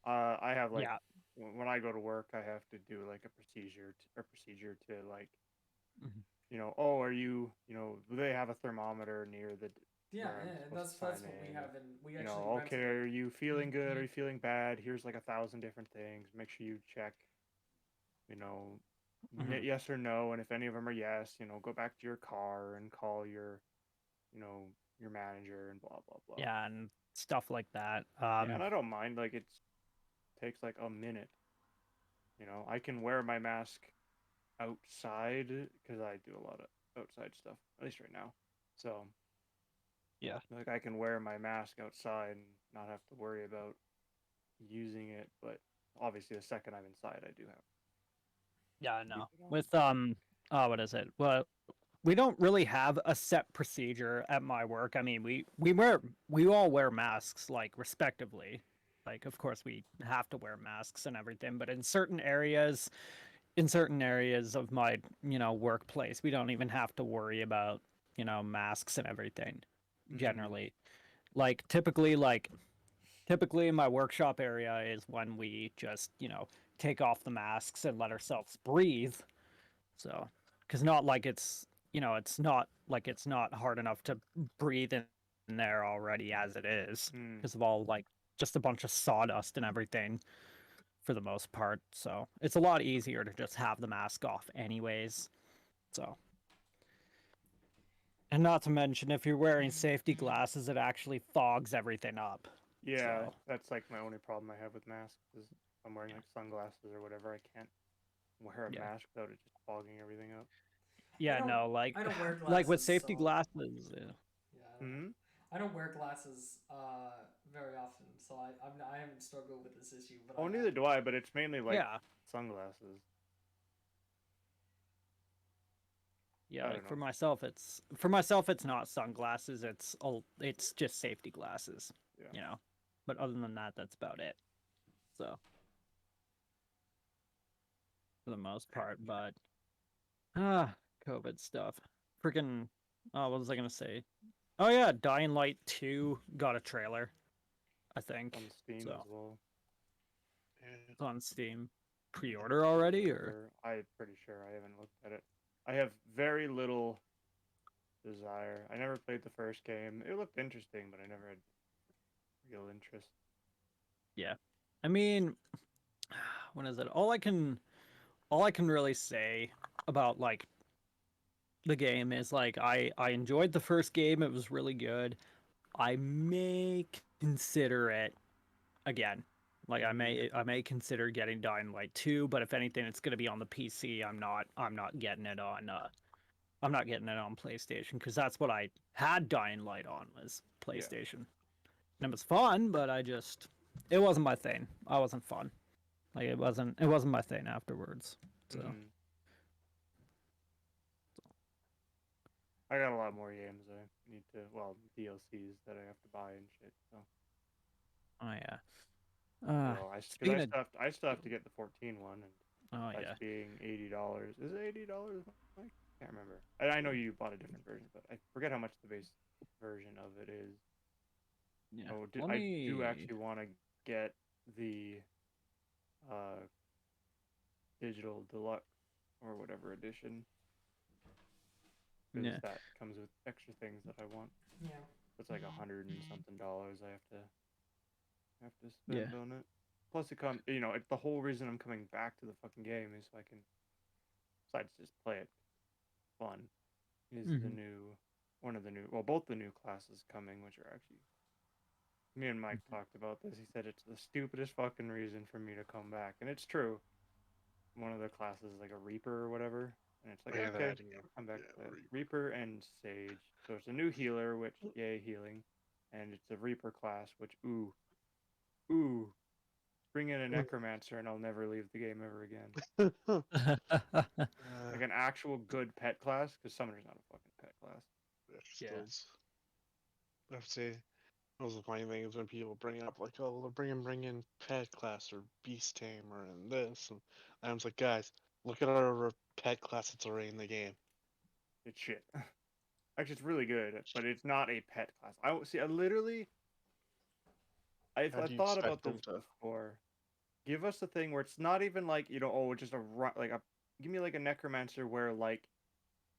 I have like Yeah. when I go to work, I have to do like a procedure to like Mhm. oh, are you do they have a thermometer near the Yeah, where I'm yeah, supposed to that's sign what we in? have, and we actually Okay, rented are it. you feeling good? Are you feeling bad? Here's like 1,000 different things. Make sure you check, you know, Mhm. yes or no, and if any of them are yes, go back to your car and call you know, your manager and blah blah blah. Yeah, and stuff like that. Yeah, and I don't mind. Like it takes like a minute. I can wear my mask outside because I do a lot of outside stuff, at least right now. So, Yeah. like, I can wear my mask outside and not have to worry about using it. But obviously, the second I'm inside, I do have Yeah, I to keep know. it on. With what is it? Well, we don't really have a set procedure at my work. I mean, we all wear masks like respectively. Like, of course, we have to wear masks and everything, but in certain areas of my workplace, we don't even have to worry about masks and everything. Mm-hmm. Generally, like typically in my workshop area is when we just take off the masks and let ourselves breathe. So, because not like it's not like it's not hard enough to breathe in there already as it is, because Mm. of all like just a bunch of sawdust and everything for the most part. So it's a lot easier to just have the mask off anyways. So, and not to mention if you're wearing safety glasses, it actually fogs everything up. Yeah, So that's like my only problem I have with masks is I'm wearing like sunglasses or whatever. I can't wear a yeah, mask without it just fogging everything up. I yeah, don't no, like I don't wear like with glasses, safety so glasses. yeah, Hmm. I don't wear glasses very often, so I haven't struggled with this issue, but I Oh, have. neither do I, but it's mainly like Yeah, sunglasses. yeah, I like don't know. for myself it's not sunglasses, it's just safety glasses, Yeah. you know. But other than that, that's about it. So, for the most part, but ah, COVID stuff. Freaking what was I gonna say? Oh yeah, Dying Light 2 got a trailer, I think. On Steam as So, well. Yeah. it's on Steam. Pre-order already or I'm pretty sure I haven't looked at it. I have very little desire. I never played the first game. It looked interesting, but I never had real interest. yeah. I mean, when is it? All I can really say about like the game is like I enjoyed the first game. It was really good. I may consider it again. Like Mm-hmm. I may consider getting Dying Light 2, but if anything it's going to be on the PC. I'm not getting it on PlayStation because that's what I had Dying Light on was Yeah. PlayStation. And it was fun, but it wasn't my thing. I wasn't fun. Like it wasn't my thing afterwards. So, Mm-hmm. I got a lot more games I need to, well, DLCs that I have to buy and shit. So, oh yeah. because Speaking of I still have to get the 14 one, and oh that's yeah. being $80. Is it $80? Mike? Can't remember. I know you bought a different version, but I forget how much the base version of it is. Yeah. Oh, Let I do me actually want to get the uh, digital deluxe or whatever edition because yeah. that comes with extra things that I want. Yeah. It's like 100 and something dollars I have to Yeah. spend on it. Plus, it's the whole reason I'm coming back to the fucking game is so I can, besides just play it. fun is the Mhm. new one of the new both the new classes coming, which are actually me and Mike talked about this. He said it's the stupidest fucking reason for me to come back, and it's true. One of the classes is like a Reaper or whatever, and it's like Yeah, they're okay, adding a come back yeah, to Reaper and Sage. So it's a new healer, which yay healing, and it's a Reaper class, which ooh, bring in a Necromancer and I'll never leave the game ever again. Like an actual good pet class, because Summoner's not a fucking pet class. Yeah. those, I would say those are funny things when people bring up like, oh, they'll bring in pet class or beast tamer and this, and I was like, guys, look at our pet class that's already in the game. It's shit. Actually, it's really good, but it's not a pet class. I see. I literally, I How do you thought expect about them this to? before. Give us a thing where it's not even like oh, just like a. Give me like a necromancer where like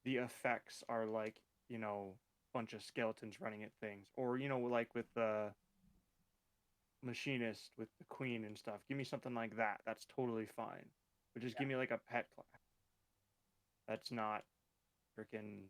the effects are like bunch of skeletons running at things, or like with the machinist with the queen and stuff. Give me something like that. That's totally fine. But just give me like a pet class. That's not freaking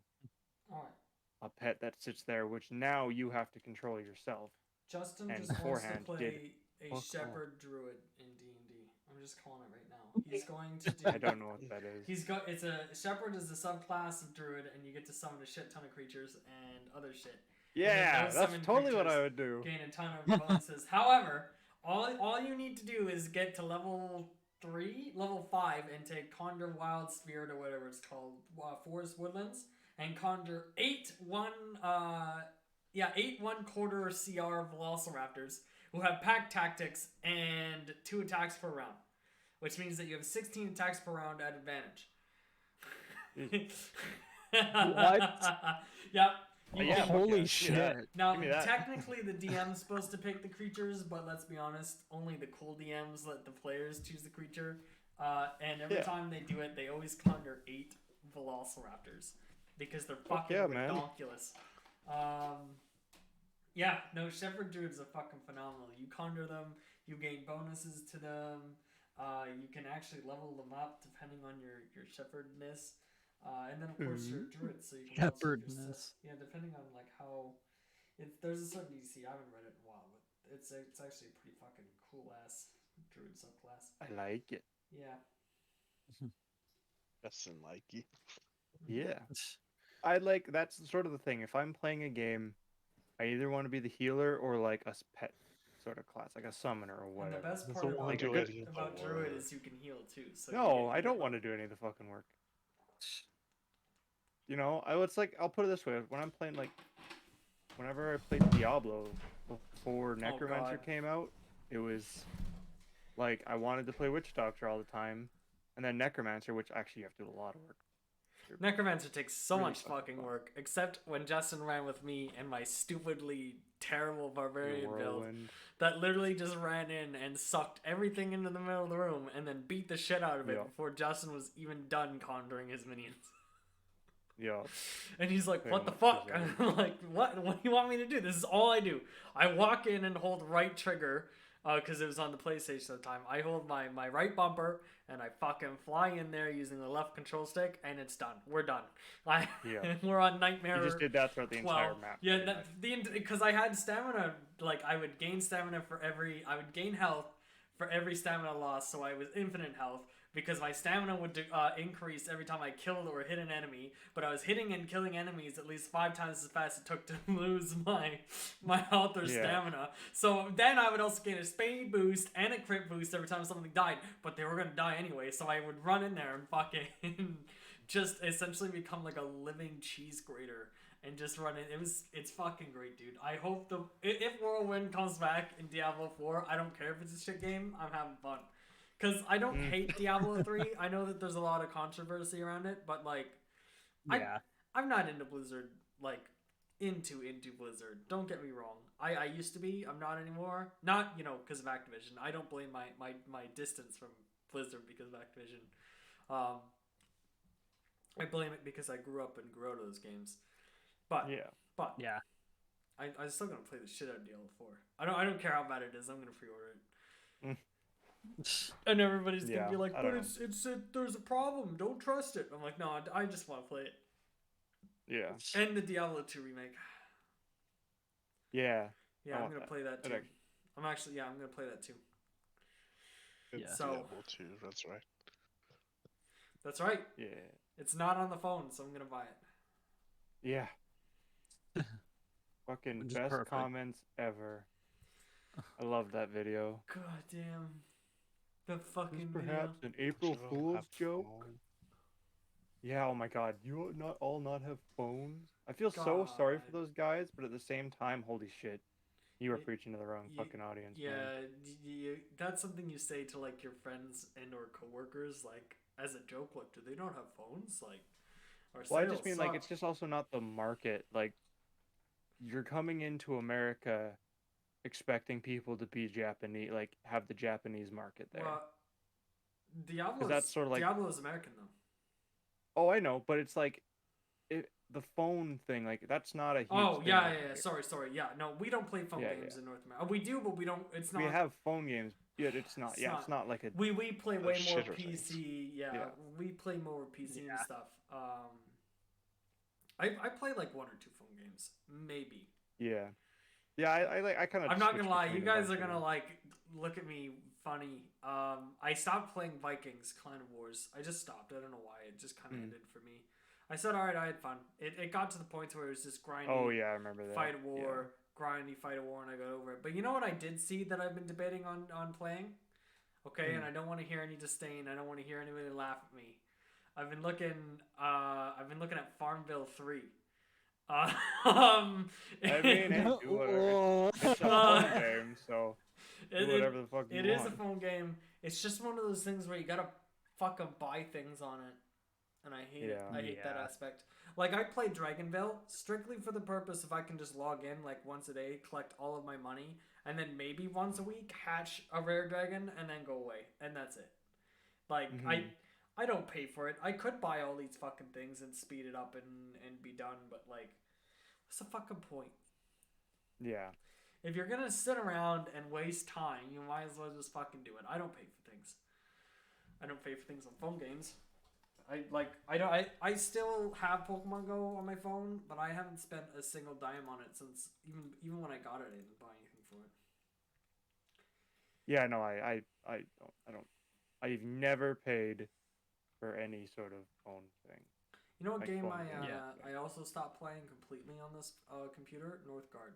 All right. a pet that sits there, which now you have to control yourself. Justin And just wants to beforehand did play a fuck all. shepherd druid in D&D. I'm just calling it right now. He's going to do. I don't know what that is. It's a shepherd is a subclass of druid, and you get to summon a shit ton of creatures and other shit. Yeah, those that's summoned totally what creatures I would do. Gain a ton of bonuses. However, all you need to do is get to level 5, and take Conjure Wild Spirit or whatever it's called, Forest Woodlands, and conjure 8 1/4 CR Velociraptors who have pack tactics and 2 attacks per round, which means that you have 16 attacks per round at advantage. What? Yep. Yeah, Holy yeah, shit. Now, Give me that. technically, the DM's supposed to pick the creatures, but let's be honest, only the cool DMs let the players choose the creature. And every time they do it, they always conjure 8 Velociraptors because they're fucking yeah, man. ridiculous. Yeah, no, Shepherd Druids are fucking phenomenal. You conjure them, you gain bonuses to them. You can actually level them up depending on your shepherdness. And then of course you're a druid, so you can also your Shepherdness. yeah, depending on like how there's a certain DC. I haven't read it in a while, but it's actually a pretty fucking cool ass druid subclass. I like it. Yeah. Justin likey. Yeah. That's sort of the thing. If I'm playing a game, I either want to be the healer or like a pet sort of class, like a summoner or whatever. And the best That's part the one about, druid about druid is you can heal too. So no, I don't want to do any of the fucking work. I'll put it this way: when I'm playing whenever I played Diablo before Necromancer came out, it was like I wanted to play Witch Doctor all the time, and then Necromancer, which actually you have to do a lot of work. Necromancer takes so Really much fucking work, except when Justin ran with me and my stupidly terrible barbarian build that literally just ran in and sucked everything into the middle of the room and then beat the shit out of it before Justin was even done conjuring his minions. Yeah. And he's like, what the fuck? I'm like, what do you want me to do? This is all I do. I walk in and hold right trigger, because it was on the PlayStation at the time. I hold my right bumper and I fucking fly in there using the left control stick, and it's done. We're done. We're on Nightmare. You just did that throughout the 12. entire map. Yeah, because I had stamina. Like I would gain stamina I would gain health for every stamina loss, so I was infinite health. Because my stamina would increase every time I killed or hit an enemy, but I was hitting and killing enemies at least 5 times as fast as it took to lose my health or stamina. So then I would also gain a speed boost and a crit boost every time something died, but they were gonna die anyway. So I would run in there and fucking just essentially become like a living cheese grater and just run it. It's fucking great, dude. I hope if Whirlwind comes back in Diablo 4, I don't care if it's a shit game. I'm having fun. Because I don't hate Diablo 3. I know that there's a lot of controversy around it, but like, I'm not into Blizzard, like, into Blizzard. Don't get me wrong. I used to be. I'm not anymore. Not, because of Activision. I don't blame my distance from Blizzard because of Activision. I blame it because I grew up and grew out of those games. But I'm still gonna play the shit out of Diablo 4. I don't care how bad it is. I'm gonna pre-order it. And everybody's gonna be like, but there's a problem. Don't trust it. I'm like, no, I just want to play it. Yeah. And the Diablo 2 remake. Yeah. Yeah, I I'm want gonna that. play that That too. actually- I'm gonna play that too. It's Yeah. So- Diablo 2, that's right. That's right. Yeah. It's not on the phone, so I'm gonna buy it. Yeah. Fucking Which is best perfect. comments ever. I love that video. God damn. The Is fucking this video. perhaps an April Don't Fool's have joke? phone. Yeah, oh my god, you not all not have phones? I feel so sorry for God. those guys, but at the same time, holy shit. You were Y- preaching to the wrong y- fucking audience, man. Yeah, that's something you say to like your friends and or coworkers, like as a joke. Like, do they not have phones? Like, our Well, I sales just mean, like, suck. it's just also not the market. Like, you're coming into America expecting people to be Japanese, like, have the Japanese market there. Well, that's sort of like- Diablo's American though. Oh, I know, but it's like, the phone thing, like, that's not a huge Oh thing yeah, over yeah, yeah. here. Sorry. Yeah, no, we don't play phone Yeah, games yeah. in North America. We do, but we don't. It's not. We have phone games, yet it's not. It's Yeah, not- it's not like a. We play way more shitter things. PC. Yeah, Yeah. we play more PC and Yeah. stuff. I play like 1 or 2 phone games, maybe. Yeah. Yeah, I kind of. I'm not gonna lie, you guys are gonna like look at me funny. I stopped playing Vikings Clan of Wars. I just stopped. I don't know why. It just kind of ended for me. I said, all right, I had fun. It got to the point where it was just grindy. Oh yeah, I remember that. Fight a war, grindy, fight a war, and I got over it. But you know what I did see that I've been debating on playing? Okay, and I don't want to hear any disdain. I don't want to hear anybody laugh at me. I've been looking at Farmville 3. I mean, hey, do whatever. It's a phone game, so do whatever the fuck you It want. is a phone game. It's just one of those things where you gotta fucking buy things on it, and I hate it. Yeah. I hate that Yeah. aspect. Like, I play Dragonville strictly for the purpose if I can just log in like once a day, collect all of my money, and then maybe once a week hatch a rare dragon and then go away, and that's it. Like, I don't pay for it. I could buy all these fucking things and speed it up and be done, but like, what's the fucking point? Yeah. If you're gonna sit around and waste time, you might as well just fucking do it. I don't pay for things. I don't pay for things on phone games. I still have Pokemon Go on my phone, but I haven't spent a single dime on it since even when I got it. I didn't buy anything for it. Yeah, no, I've never paid for any sort of phone thing. You know what Like game phone games. I also stopped playing completely on this computer? Northgard,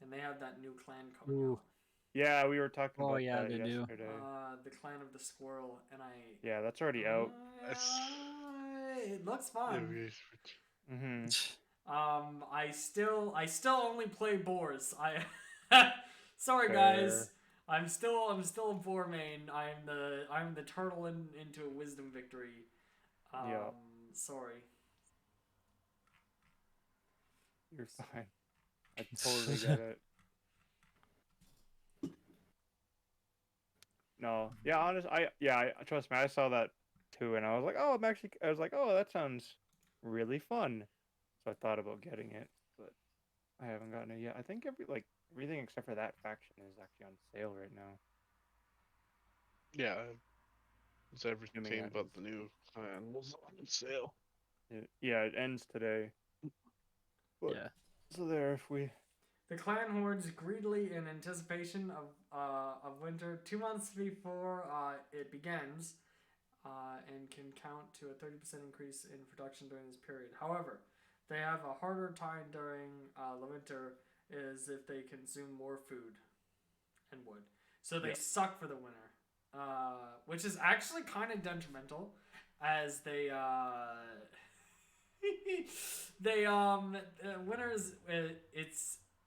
and they have that new clan coming Ooh. out. Yeah, we were talking Oh, about yeah, that they do. yesterday. The clan of the squirrel, and Yeah, that's already out. It looks Yeah, fun. Mm-hmm. I still only play boars. Sorry guys. I'm still a boar main. I'm the turtle into a wisdom victory. Yeah. Sorry. You're fine. I totally get it. No, yeah, I trust me, I saw that too, and I was like, oh, that sounds really fun. So I thought about getting it, but I haven't gotten it yet. I think everything except for that faction is actually on sale right now. Yeah, it's everything that but is- the new clan was on sale. Yeah, it ends today. But, Yeah. So there, if we. The clan hordes greedily in anticipation of winter 2 months before it begins, and can count to a 30% increase in production during this period. However, they have a harder time during the winter is if they consume more food and wood. So they suck for the winter, which is actually kind of detrimental, as they winners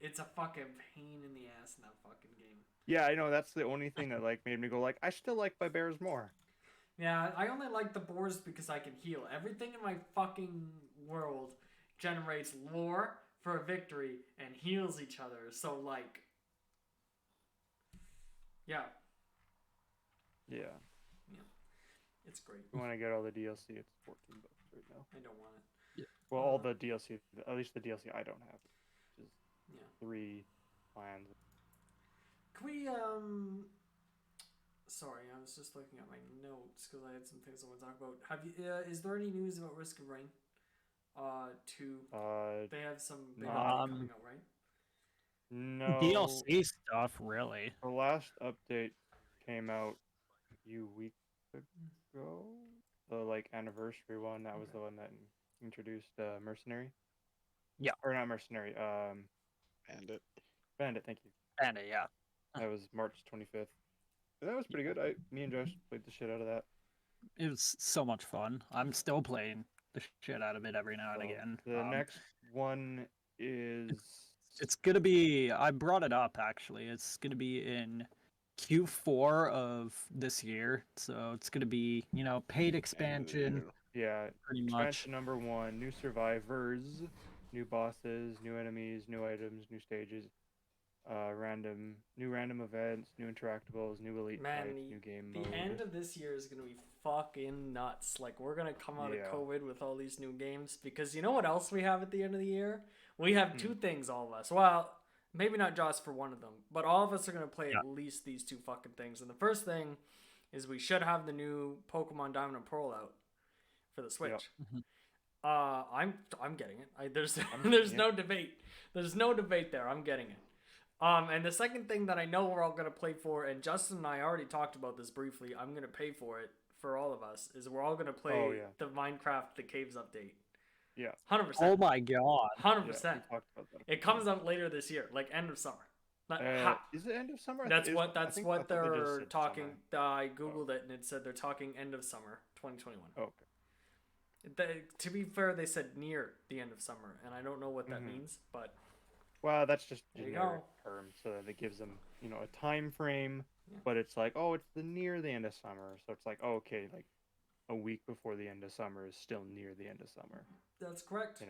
it's a fucking pain in the ass in that fucking game. Yeah, I know, that's the only thing that made me go I still like my bears more. Yeah, I only like the boars because I can heal. Everything in my fucking world generates lore for a victory and heals each other. So yeah. Yeah. It's great. If you want to get all the DLC, it's $14 right now. I don't want it. Well, all the DLC, at least the DLC I don't have, which is Yeah. 3 plans. Can we sorry, I was just looking at my notes because I had some things I want to talk about. Have you? Is there any news about Risk of Rain? To they have some big no. update coming out, right? No. DLC stuff, really. The last update came out a few weeks ago. The like anniversary one. That was Okay. the one that introduced Mercenary. Yeah. Or not Mercenary. Bandit. Bandit. Thank you. And yeah, That was March 25th. That was pretty good. Me and Josh played the shit out of that. it was so much fun. I'm still playing the shit out of it every now and So, again. the next one is It's gonna be. I brought it up actually. It's gonna be in Q4 of this year, so it's gonna be paid expansion yeah, pretty much. expansion number 1, new survivors, new bosses, new enemies, new items, new stages, random events, new interactables, new elite Man, fights, new game the mode. end of this year is gonna be fucking nuts. Like we're gonna come out Yeah. of COVID with all these new games because you know what else we have at the end of the year? We have two things, all of us. Well, maybe not Josh for one of them, but all of us are gonna play Yeah. at least these two fucking things. And the first thing is we should have the new Pokemon Diamond and Pearl out for the Switch. Mhm. I'm getting it. There's I'm there's getting no debate. There's no debate there. I'm getting it. And the second thing that I know we're all gonna play for, and Justin and I already talked about this briefly. I'm gonna pay for it for all of us. Is we're all gonna play Oh, yeah. the Minecraft The Caves update. Yeah. 100%. Oh my god! 100%. Yeah, we talked about that. It comes out later this year, like end of summer. Is it end of summer? That's I what think- I thought they just they're said talking. summer. I googled it and it said they're talking end of summer 2021. Oh, okay. To be fair, they said near the end of summer, and I don't know what that means, but Well, that's just There you generic go. term, so that it gives them, a time frame. Yeah. But it's like, oh, it's near the end of summer, so it's like, oh, okay, like a week before the end of summer is still near the end of summer. that's correct.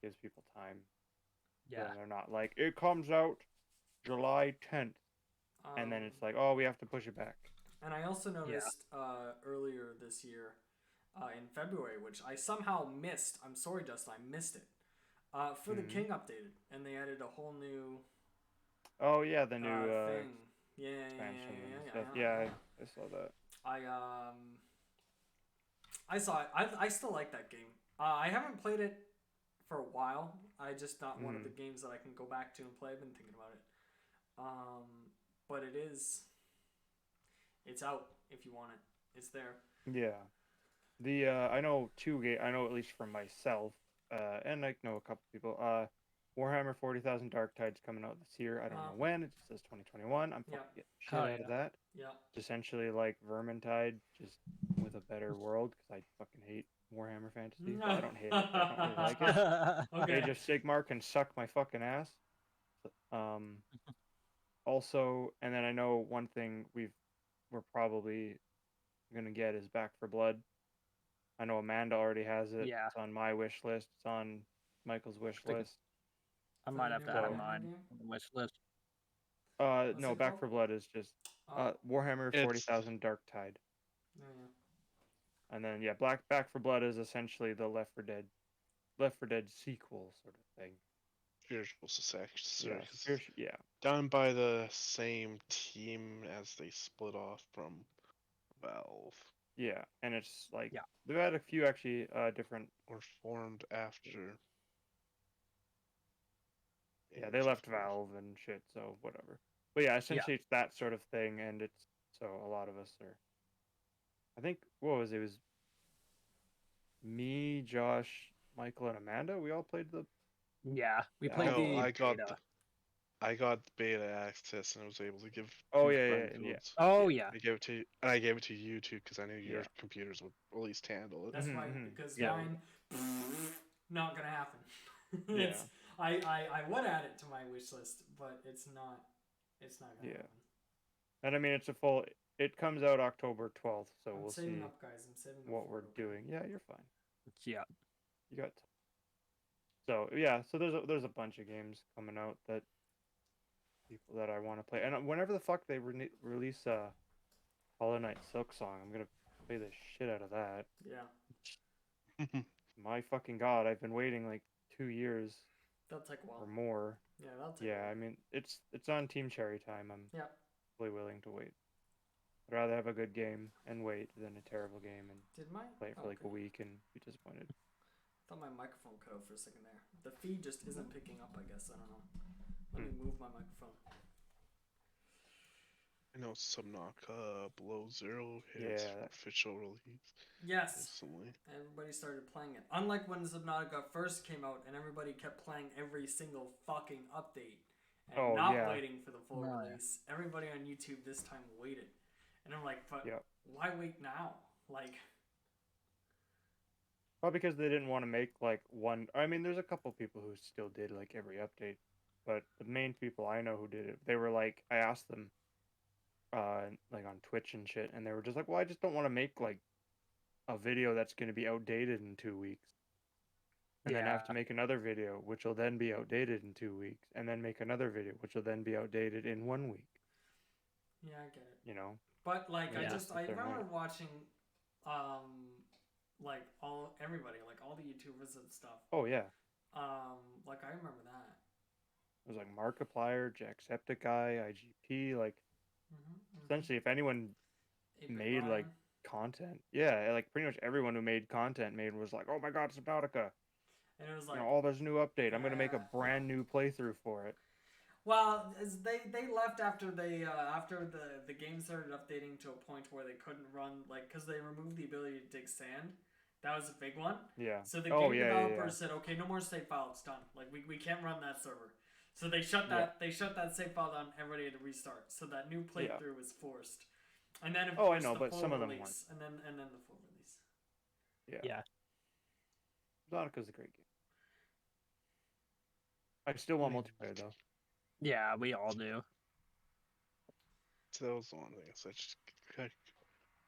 Gives people time. Yeah, So they're not like it comes out July 10th, and then it's like, oh, we have to push it back. And I also noticed earlier this year, in February, which I somehow missed. I'm sorry, Justin, I missed it. For the King updated, and they added a whole new Oh yeah, the new thing. Yeah, expansion yeah, and yeah, stuff. yeah. Yeah, I saw that. I saw it. I still like that game. I haven't played it for a while. I just not one of the games that I can go back to and play. I've been thinking about it. But it's out if you want it. It's there. Yeah. I know I know at least from myself, and I know a couple people. Warhammer 40,000 Dark Tide's coming out this year. I don't know when. It just says 2021. I'm fucking getting shit Oh, out yeah. of that. Yeah. It's essentially like Vermintide, just with a better world, because I fucking hate Warhammer Fantasy. Well, I don't hate it. But I don't really like it. Okay. Age of Sigmar can suck my fucking ass. Also, and then I know one thing we're probably gonna get is Back for Blood. I know Amanda already has it. Yeah. It's on my wish list. It's on Michael's wish Think- list. I might have to So- add mine on the wish list. No, it Back called? for Blood is just Warhammer It's- 40,000 Dark Tide. Yeah, yeah. And then Back for Blood is essentially the Left 4 Dead sequel sort of thing. Spiritual successor. Yeah. Done by the same team as they split off from Valve, Yeah, and it's like Yeah. they've had a few actually different. or formed after. Yeah, they left Valve and shit, so whatever. But yeah, essentially it's that sort of thing, and it's so a lot of us are. I think what was it? It was me, Josh, Michael, and Amanda. We all played the. Yeah, we Yeah, played No, the I beta. got beta access and I was able to give. Oh, two yeah, friend yeah. codes. Oh yeah, I gave it to you too because I knew your Yeah. computers would at least handle it. That's Mhm, right, mhm. because Yeah. mine not gonna happen. Yeah. It's, I would add it to my wish list, but it's not gonna Yeah. happen. And I mean, it's a full. It comes out October 12th, so I'm we'll saving see up, guys. I'm saving up what for we're it, okay? doing. Yeah, you're fine. yeah. You got. So yeah, so there's a bunch of games coming out that people that I want to play, and whenever the fuck they release Hollow Knight Silk Song, I'm gonna play the shit out of that. Yeah, My fucking god, I've been waiting like 2 years that'll take a while. or more. Yeah, that'll take. Yeah, a I while. mean it's on Team Cherry time. I'm Yeah. fully willing to wait. I'd rather have a good game and wait than a terrible game and Did my play it for like a okay. week and be disappointed. thought my microphone cut out for a second there. The feed just isn't picking up, I guess. I don't know. Let me move my microphone. I know Subnautica Below Zero hit Yeah. official release Yes, recently. everybody started playing it. Unlike when Subnautica first came out and everybody kept playing every single fucking update and Oh, not yeah. waiting for the full No. release. Everybody on YouTube this time waited. And I'm like, but Yep. why wait now? Like, Well, because they didn't want to make like one. I mean, there's a couple people who still did like every update, but the main people I know who did it, they were like, I asked them, like on Twitch and shit, and they were just like, well, I just don't want to make like a video that's going to be outdated in 2 weeks, and then have to make another video which will then be outdated in 2 weeks, and then make another video which will then be outdated in 1 week. yeah, I get it. You know. But like, Yeah. I They're remember annoying. watching, like everybody, like all the YouTubers and stuff. Oh yeah. Like I remember that. It was like Markiplier, Jacksepticeye, IGP, like Mm-hmm. essentially if anyone made like content, yeah, like pretty much everyone who made content was like, oh my god, Subnautica, and it was you like, know, oh, there's a new update, I'm gonna make a yeah. brand new playthrough for it. Well, they left after the game started updating to a point where they couldn't run, like, because they removed the ability to dig sand. That was a big one. Yeah. So the Oh, game yeah, developers said, okay, no more save file, it's done. Like we can't run that server. So they shut that save file down. Everybody had to restart. So that new playthrough was forced. And then of Oh, I course know, the but full some of them release, and then the full release. Yeah. Yeah. Subnautica's a great game. I still want multiplayer though. Yeah, we all do. So that was the one thing. So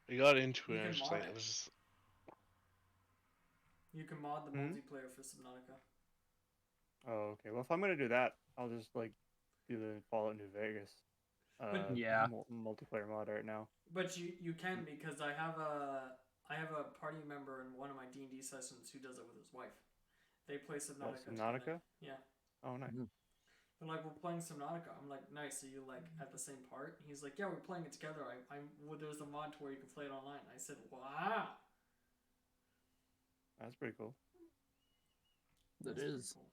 I got into You it. can I was just mod like, it. I was just, You can mod the Hmm? multiplayer for Subnautica. Oh, okay. Well, if I'm gonna do that, I'll just like do the Fallout New Vegas Yeah. multiplayer mod right now. But you can, because I have a party member in one of my D&D sessions who does it with his wife. They play Subnautica. Subnautica? Together. Yeah. Oh, nice. They're like, we're playing Subnautica. I'm like, nice. Are you like at the same part? He's like, yeah, we're playing it together. Well, there's a mod to where you can play it online. I said, wow. That's pretty cool. It is. Cool.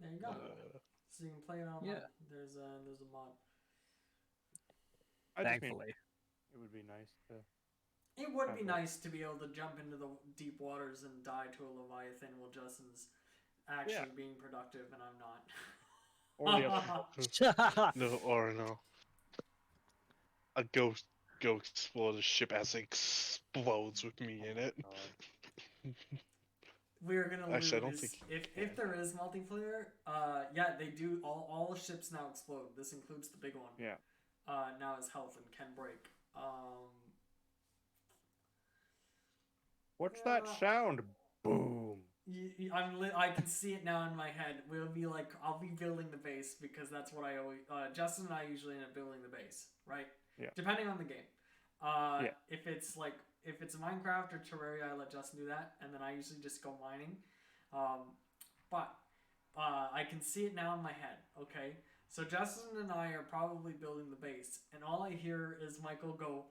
There you go. So you can play it online. Yeah. There's a mod. I just mean, Thankfully. it would be nice to. It would be Okay. nice to be able to jump into the deep waters and die to a Leviathan while Justin's actually being productive and I'm not. Or the other. no. A ghost go explore the ship as it explodes with me in it. We're gonna lose. Actually, I don't think if there is multiplayer, yeah, they do. All ships now explode. This includes the big one. Yeah. Now his health and can break. What's that sound? Boom. I can see it now in my head. We'll be like, I'll be building the base because that's what I always. Justin and I usually end up building the base, right? Yeah. Depending on the game. If it's Minecraft or Terraria, I let Justin do that, and then I usually just go mining. But I can see it now in my head. Okay, so Justin and I are probably building the base, and all I hear is Michael go,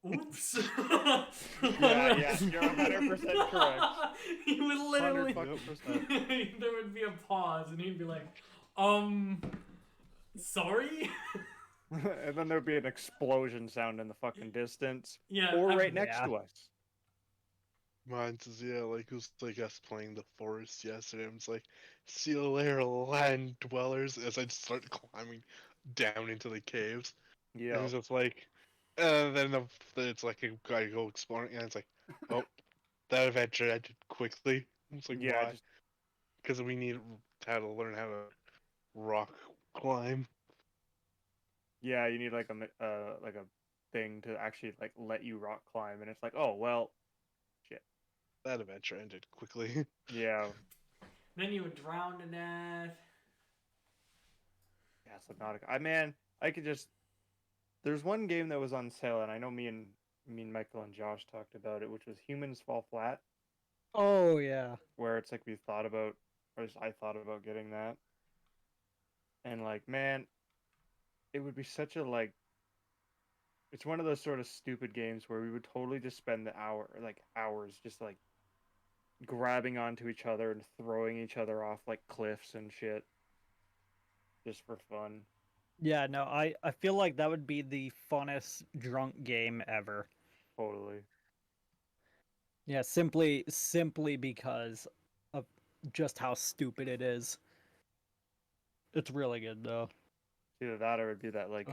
oops. yeah, you're 100% correct. He would literally. 100%. There would be a pause, and he'd be like, sorry? And then there'd be an explosion sound in the fucking distance. Yeah. Or right next to us. Mine's like it was like us playing the forest yesterday. It's like, see you later, land dwellers, as I'd start climbing down into the caves. Yeah. And it's just like, then it's like I go exploring, and it's like, oh, that adventure ended quickly. It's like, Yeah, why? Because we need how to learn how to rock climb. Yeah, you need like a thing to actually like let you rock climb, and it's like, oh well, shit. That adventure ended quickly. Yeah. Then you would drown to death. Yeah, Subnautica. I could just. There's one game that was on sale, and I know me and Michael and Josh talked about it, which was Humans Fall Flat. Oh yeah. Where it's like we thought about, or at least I thought about getting that, and like, man, it would be such a like. It's one of those sort of stupid games where we would totally just spend the hours, just like grabbing onto each other and throwing each other off like cliffs and shit, just for fun. Yeah, no, I feel like that would be the funnest drunk game ever. Totally. Yeah, simply because of just how stupid it is. It's really good though. Either that or it'd be that like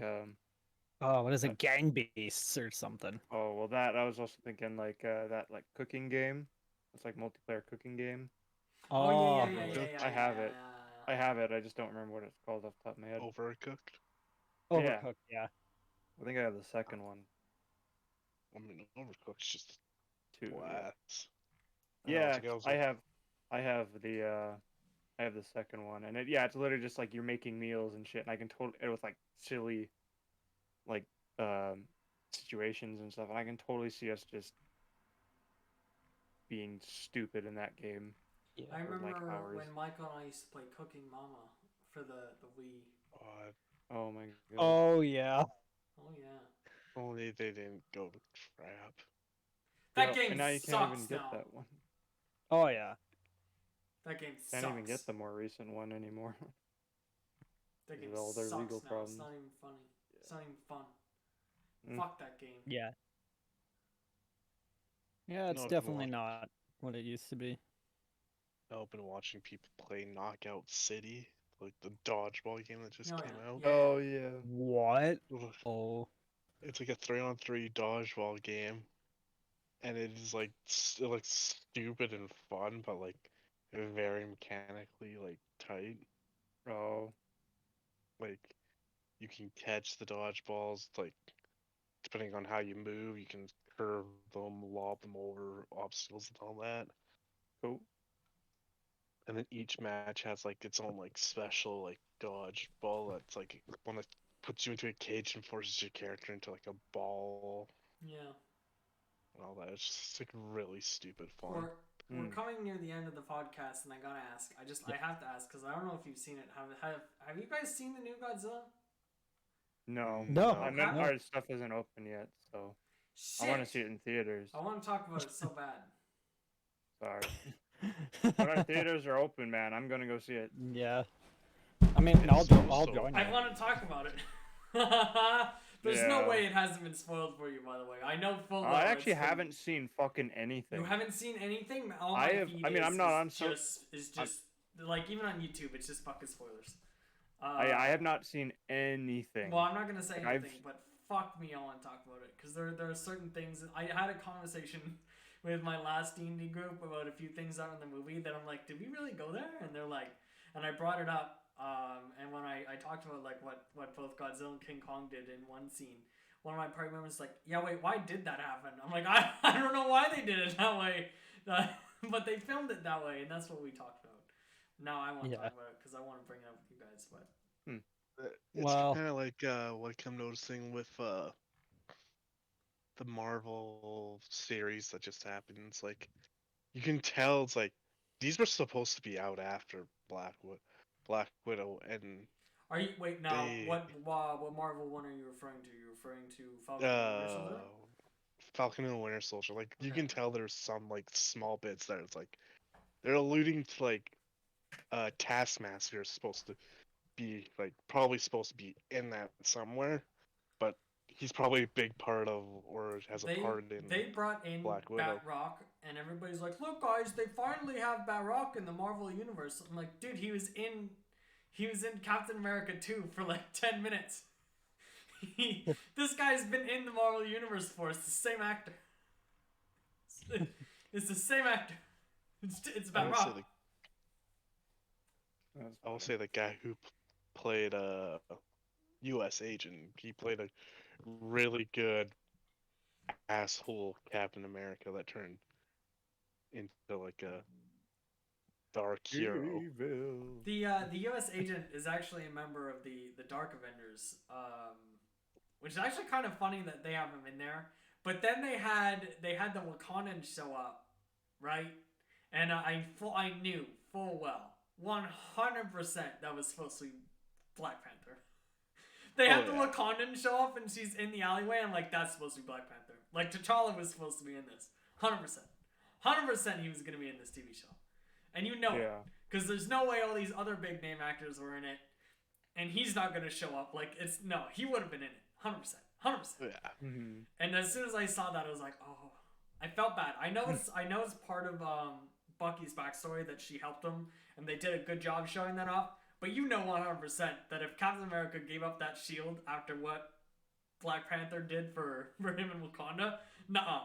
Oh, what is that, it? Gang Beasts or something. oh well, that I was also thinking like that like cooking game. It's like multiplayer cooking game. Oh yeah, Oh, yeah, yeah, yeah, Overcooked? yeah, I yeah, have yeah, it. I yeah. have it. I just don't remember what it's called off the top of my head. Overcooked? Yeah, Overcooked, yeah. I think I have the second one I mean, Overcooked's just too. Yeah. blast. I know, it's Yeah, like I was I like, have, I have the I have the second one, and it's literally just like you're making meals and shit, and I can totally it with like silly, like um, situations and stuff, and I can totally see us just being stupid in that game Yeah. I for like remember hours. when Michael and I used to play Cooking Mama for the Wii. oh, Oh my god. Oh yeah. Oh yeah, only they didn't go to crap. that Yep, game and now you can't even sucks get now. that one. Oh yeah. That game Can't even sucks. get the more recent one anymore. That game With all their sucks legal now. problems. It's not even funny. It's not even fun. Mm. Fuck that game. Yeah. Yeah, it's No, I've been definitely watching. not what it used to be. I've been watching people play Knockout City, like the dodgeball game that just Oh came yeah, out. yeah, Oh yeah. yeah. What? Ugh. Oh. It's like a 3-on-3 dodgeball game, and it is like like stupid and fun, but like very mechanically like tight. Oh. Like you can catch the dodgeballs, like depending on how you move, you can curve them, lob them over obstacles and all that. Cool. And then each match has like its own like special like dodgeball that's like one that puts you into a cage and forces your character into like a ball Yeah. and all that. It's just like really stupid fun. We're coming near the end of the podcast, and I gotta ask. I have to ask because I don't know if you've seen it. Have you guys seen the new Godzilla? No. No. I No. meant No. our stuff isn't open yet, so I want to see Shit. it in theaters. I want to talk about it so bad. Sorry. When our theaters are open, man, I'm gonna go see it. Yeah. I mean, It's I'll so- join I you. want to talk about it. There's no Yeah. way it hasn't been spoiled for you, by the way. I know full well. I actually it's been- haven't seen fucking anything. You haven't seen anything? All I my have- feed I mean, is, I'm not on is so- just like even on YouTube, it's just fucking spoilers. I have not seen anything. Well, I'm not gonna say Like, I've- anything, but fuck me, I want to talk about it because there are certain things. I had a conversation with my last D&D group about a few things out in the movie that I'm like, did we really go there? And they're like, and I brought it up. And when I talked about like what both Godzilla and King Kong did in one scene, one of my party members was like, yeah, wait, why did that happen? I'm like, I don't know why they did it that way, but they filmed it that way, and that's what we talked about. Now I want to talk about it because I want to bring it up with you guys, but. It's Well- kind of like what I'm noticing with the Marvel series that just happened. It's like you can tell it's like these were supposed to be out after Black Widow, and Are you wait now? They- What Marvel one are you referring to? You're referring to Falcon and the Winter Soldier? Falcon and the Winter Soldier. Like you Okay. can tell there's some like small bits that it's like they're alluding to like Taskmaster is supposed to be like probably supposed to be in that somewhere, but he's probably a big part of or has a part in They brought in Black Widow. Batrock, and everybody's like, "Look, guys, they finally have Batrock in the Marvel universe." I'm like, "Dude, he was in Captain America 2 for like 10 minutes." This guy's been in the Marvel universe for. It's the same actor. It's the same actor. It's Batrock. I will say the guy who played U.S. agent. He played a really good asshole Captain America that turned into like a dark hero. Evil. The U.S. agent is actually a member of the Dark Avengers, which is actually kind of funny that they have him in there. But then they had the Wakandans show up, right? And I knew full well, 100% that was supposed to be Black Panther. They Oh, have the yeah. Wakandan show up and she's in the alleyway. I'm like, that's supposed to be Black Panther. Like T'Challa was supposed to be in this, 100%. 100% he was gonna be in this TV show, and you know it, Yeah. because there's no way all these other big name actors were in it, and he's not gonna show up. Like he would have been in it, 100%, 100%. Yeah. Mm-hmm. And as soon as I saw that, I was like, oh, I felt bad. I know it's part of Bucky's backstory that she helped him, and they did a good job showing that off. But you know 100% that if Captain America gave up that shield after what Black Panther did for him in Wakanda, nuh-uh.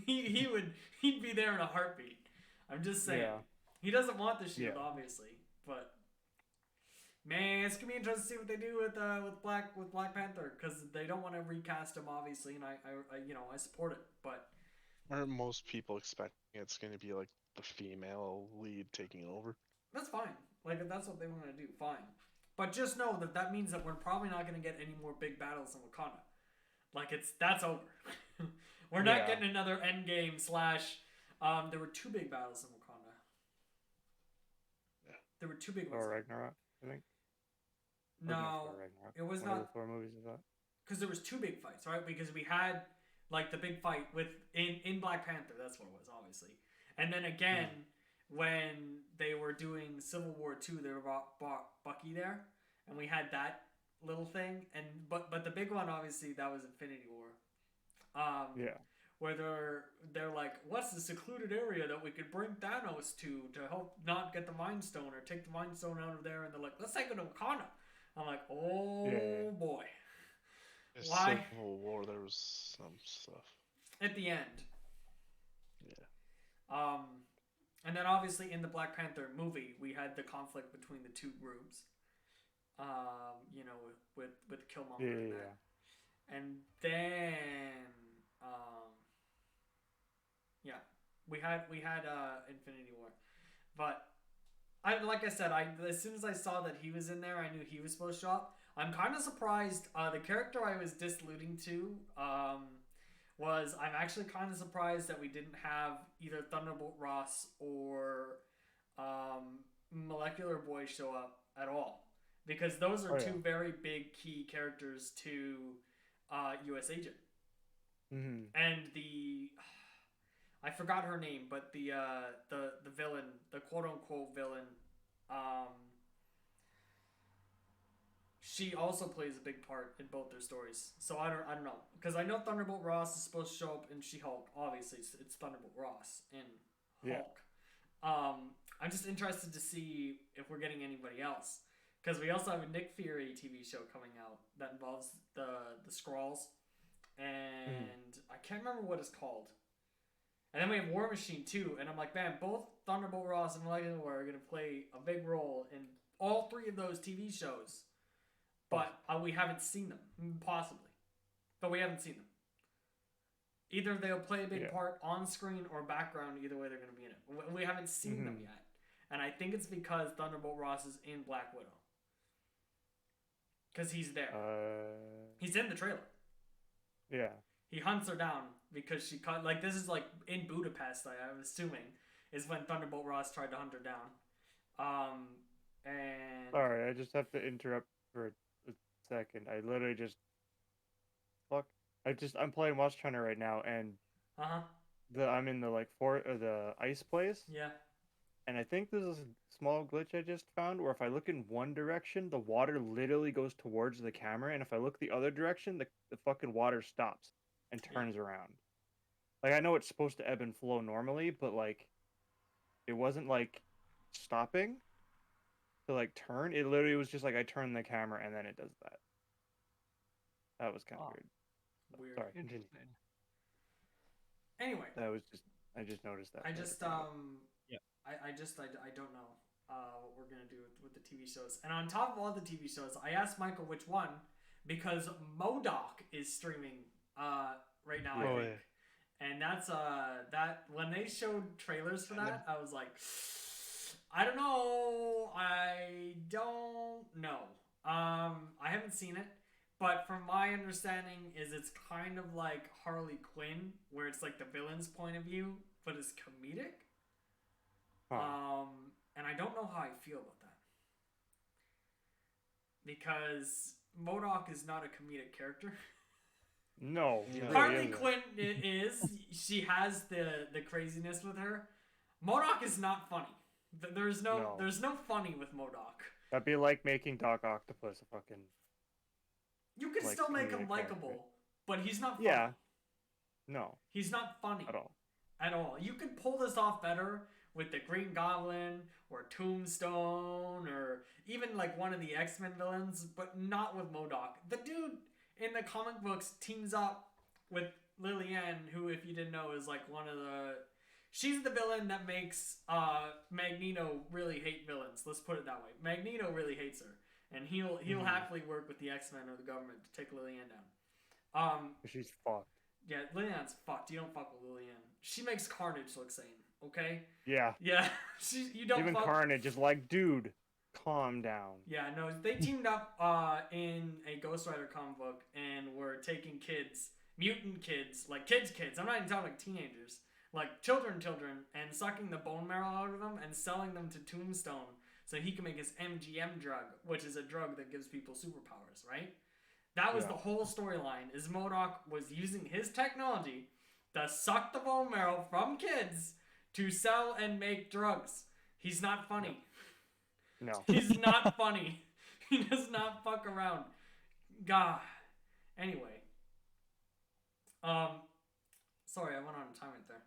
he'd be there in a heartbeat. I'm just saying. Yeah. He doesn't want the shield, Yeah. obviously, but man, it's gonna be interesting to see what they do with Black Panther, because they don't want to recast him, obviously, and I support it, but Aren't most people expecting it's going to be like the female lead taking over? that's fine. Like, if that's what they want to do, fine. But just know that means that we're probably not gonna get any more big battles in Wakanda. Like, that's over. We're not Yeah. getting another Endgame / there were 2 big battles in Wakanda. Yeah. There were 2 big ones. Or Ragnarok, I think. Or No, Thor Ragnarok. it was One of not. the Thor movies is that. Because there was 2 big fights, right? Because we had like the big fight in Black Panther. That's what it was, obviously. And then again, when they were doing Civil War 2, they brought Bucky there, and we had that little thing. And but the big one, obviously, that was Infinity War. Yeah. Where they're like, what's the secluded area that we could bring Thanos to help not get the Mind Stone or take the Mind Stone out of there? And they're like, let's take it to Wakanda. I'm like, oh boy. In Why? Civil War, there was some stuff. At the end. Yeah. And then obviously in the Black Panther movie, we had the conflict between the 2 groups. With Killmonger Yeah. and Yeah. that. And then we had Infinity War. But like I said, as soon as I saw that he was in there, I knew he was supposed to show up. I'm kind of surprised. The character I was disalluding to was, I'm actually kind of surprised that we didn't have either Thunderbolt Ross or Molecular Boy show up at all, because those are 2 very big key characters to U.S. Agent. Mm-hmm. And I forgot her name, but the villain, the quote unquote villain, she also plays a big part in both their stories. So I don't know, because I know Thunderbolt Ross is supposed to show up in She-Hulk. Obviously, it's Thunderbolt Ross in Hulk. I'm just interested to see if we're getting anybody else, because we also have a Nick Fury TV show coming out that involves the Skrulls, and I can't remember what it's called. And then we have War Machine too, and I'm like, man, both Thunderbolt Ross and Molecular War are going to play a big role in all 3 of those TV shows. But we haven't seen them, possibly. But we haven't seen them. Either they'll play a big part on screen or background. Either way, they're going to be in it. We haven't seen them yet. And I think it's because Thunderbolt Ross is in Black Widow. Because he's there. He's in the trailer. Yeah. He hunts her down because she cut. Like, this is like in Budapest, I'm assuming, is when Thunderbolt Ross tried to hunt her down. And Sorry, I just have to interrupt for a second. I literally just I'm playing Watch Hunter right now, and I'm in the the ice place. Yeah. And I think this is a small glitch I just found, where if I look in one direction, the water literally goes towards the camera, and if I look the other direction, the fucking water stops and turns around. Like, I know it's supposed to ebb and flow normally, but like, it wasn't like stopping to like turn. It literally was just like I turn the camera and then it does that. That was kind of weird. Sorry, continue. Anyway, I just noticed that. I don't know what we're gonna do with the TV shows. And on top of all the TV shows, I asked Michael which one, because MODOK is streaming right now. I think. And that's that when they showed trailers for that, I was like, I don't know. I haven't seen it. But from my understanding is it's kind of like Harley Quinn, where it's like the villain's point of view, but it's comedic. And I don't know how I feel about that. Because MODOK is not a comedic character. No, he Yeah. really Harley isn't. Quinn is. She has the craziness with her. MODOK is not funny. There's No. no funny with MODOK. That'd be like making Doc Octopus a fucking. You can Like, still make him comedic character. likable, but he's not funny. Yeah. No, He's not funny at all. at all. You could pull this off better with the Green Goblin or Tombstone or even like one of the X-Men villains, but not with MODOK. The dude in the comic books teams up with Lillian, who, if you didn't know, is like one of the... She's the villain that makes Magneto really hate villains. Let's put it that way. Magneto really hates her, and he'll happily work with the X-Men or the government to take Lillian down. She's fucked. Yeah, Lillian's fucked. You don't fuck with Lillian. She makes Carnage look sane. Okay. Yeah. Yeah, you don't. Even fuck... Carnage is like, dude, calm down. Yeah, no, they teamed up in a Ghost Rider comic book and were taking kids, mutant kids, like kids. I'm not even talking like teenagers, like children, and sucking the bone marrow out of them and selling them to Tombstone so he can make his MGM drug, which is a drug that gives people superpowers, right? That was the whole storyline. Is MODOK was using his technology to suck the bone marrow from kids to sell and make drugs. He's not funny. No. He's not funny. He does not fuck around. God. Anyway. Sorry, I went on a time right there.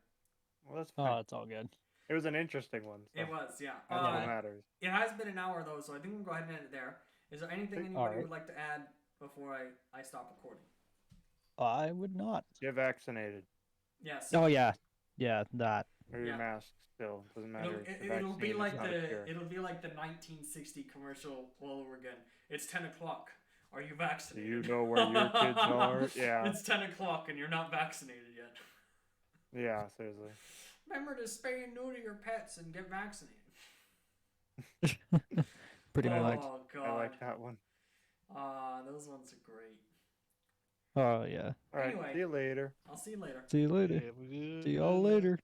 Well, that's Oh, fine. it's all good. It was an interesting one. So It was, yeah. that's what matters. It has been an hour though, so I think we'll go ahead and end it there. Is there anything anybody Alright. would like to add before I stop recording? I would not. Get vaccinated. Yes. Oh yeah, yeah, that. Wear your Yeah. mask still. Doesn't matter. if the It'll be vaccine is like not a cure. it'll be like the 1960 commercial all over again. It's 10 o'clock. Are you vaccinated? Do you know where your kids are? Yeah. It's 10 o'clock and you're not vaccinated yet. Yeah, seriously. Remember to spay and neuter your pets and get vaccinated. Pretty oh much. God. I like that one. Those ones are great. Oh yeah. All right. Anyway. See you later. I'll see you later. See you later. Yeah, we do. See y'all later.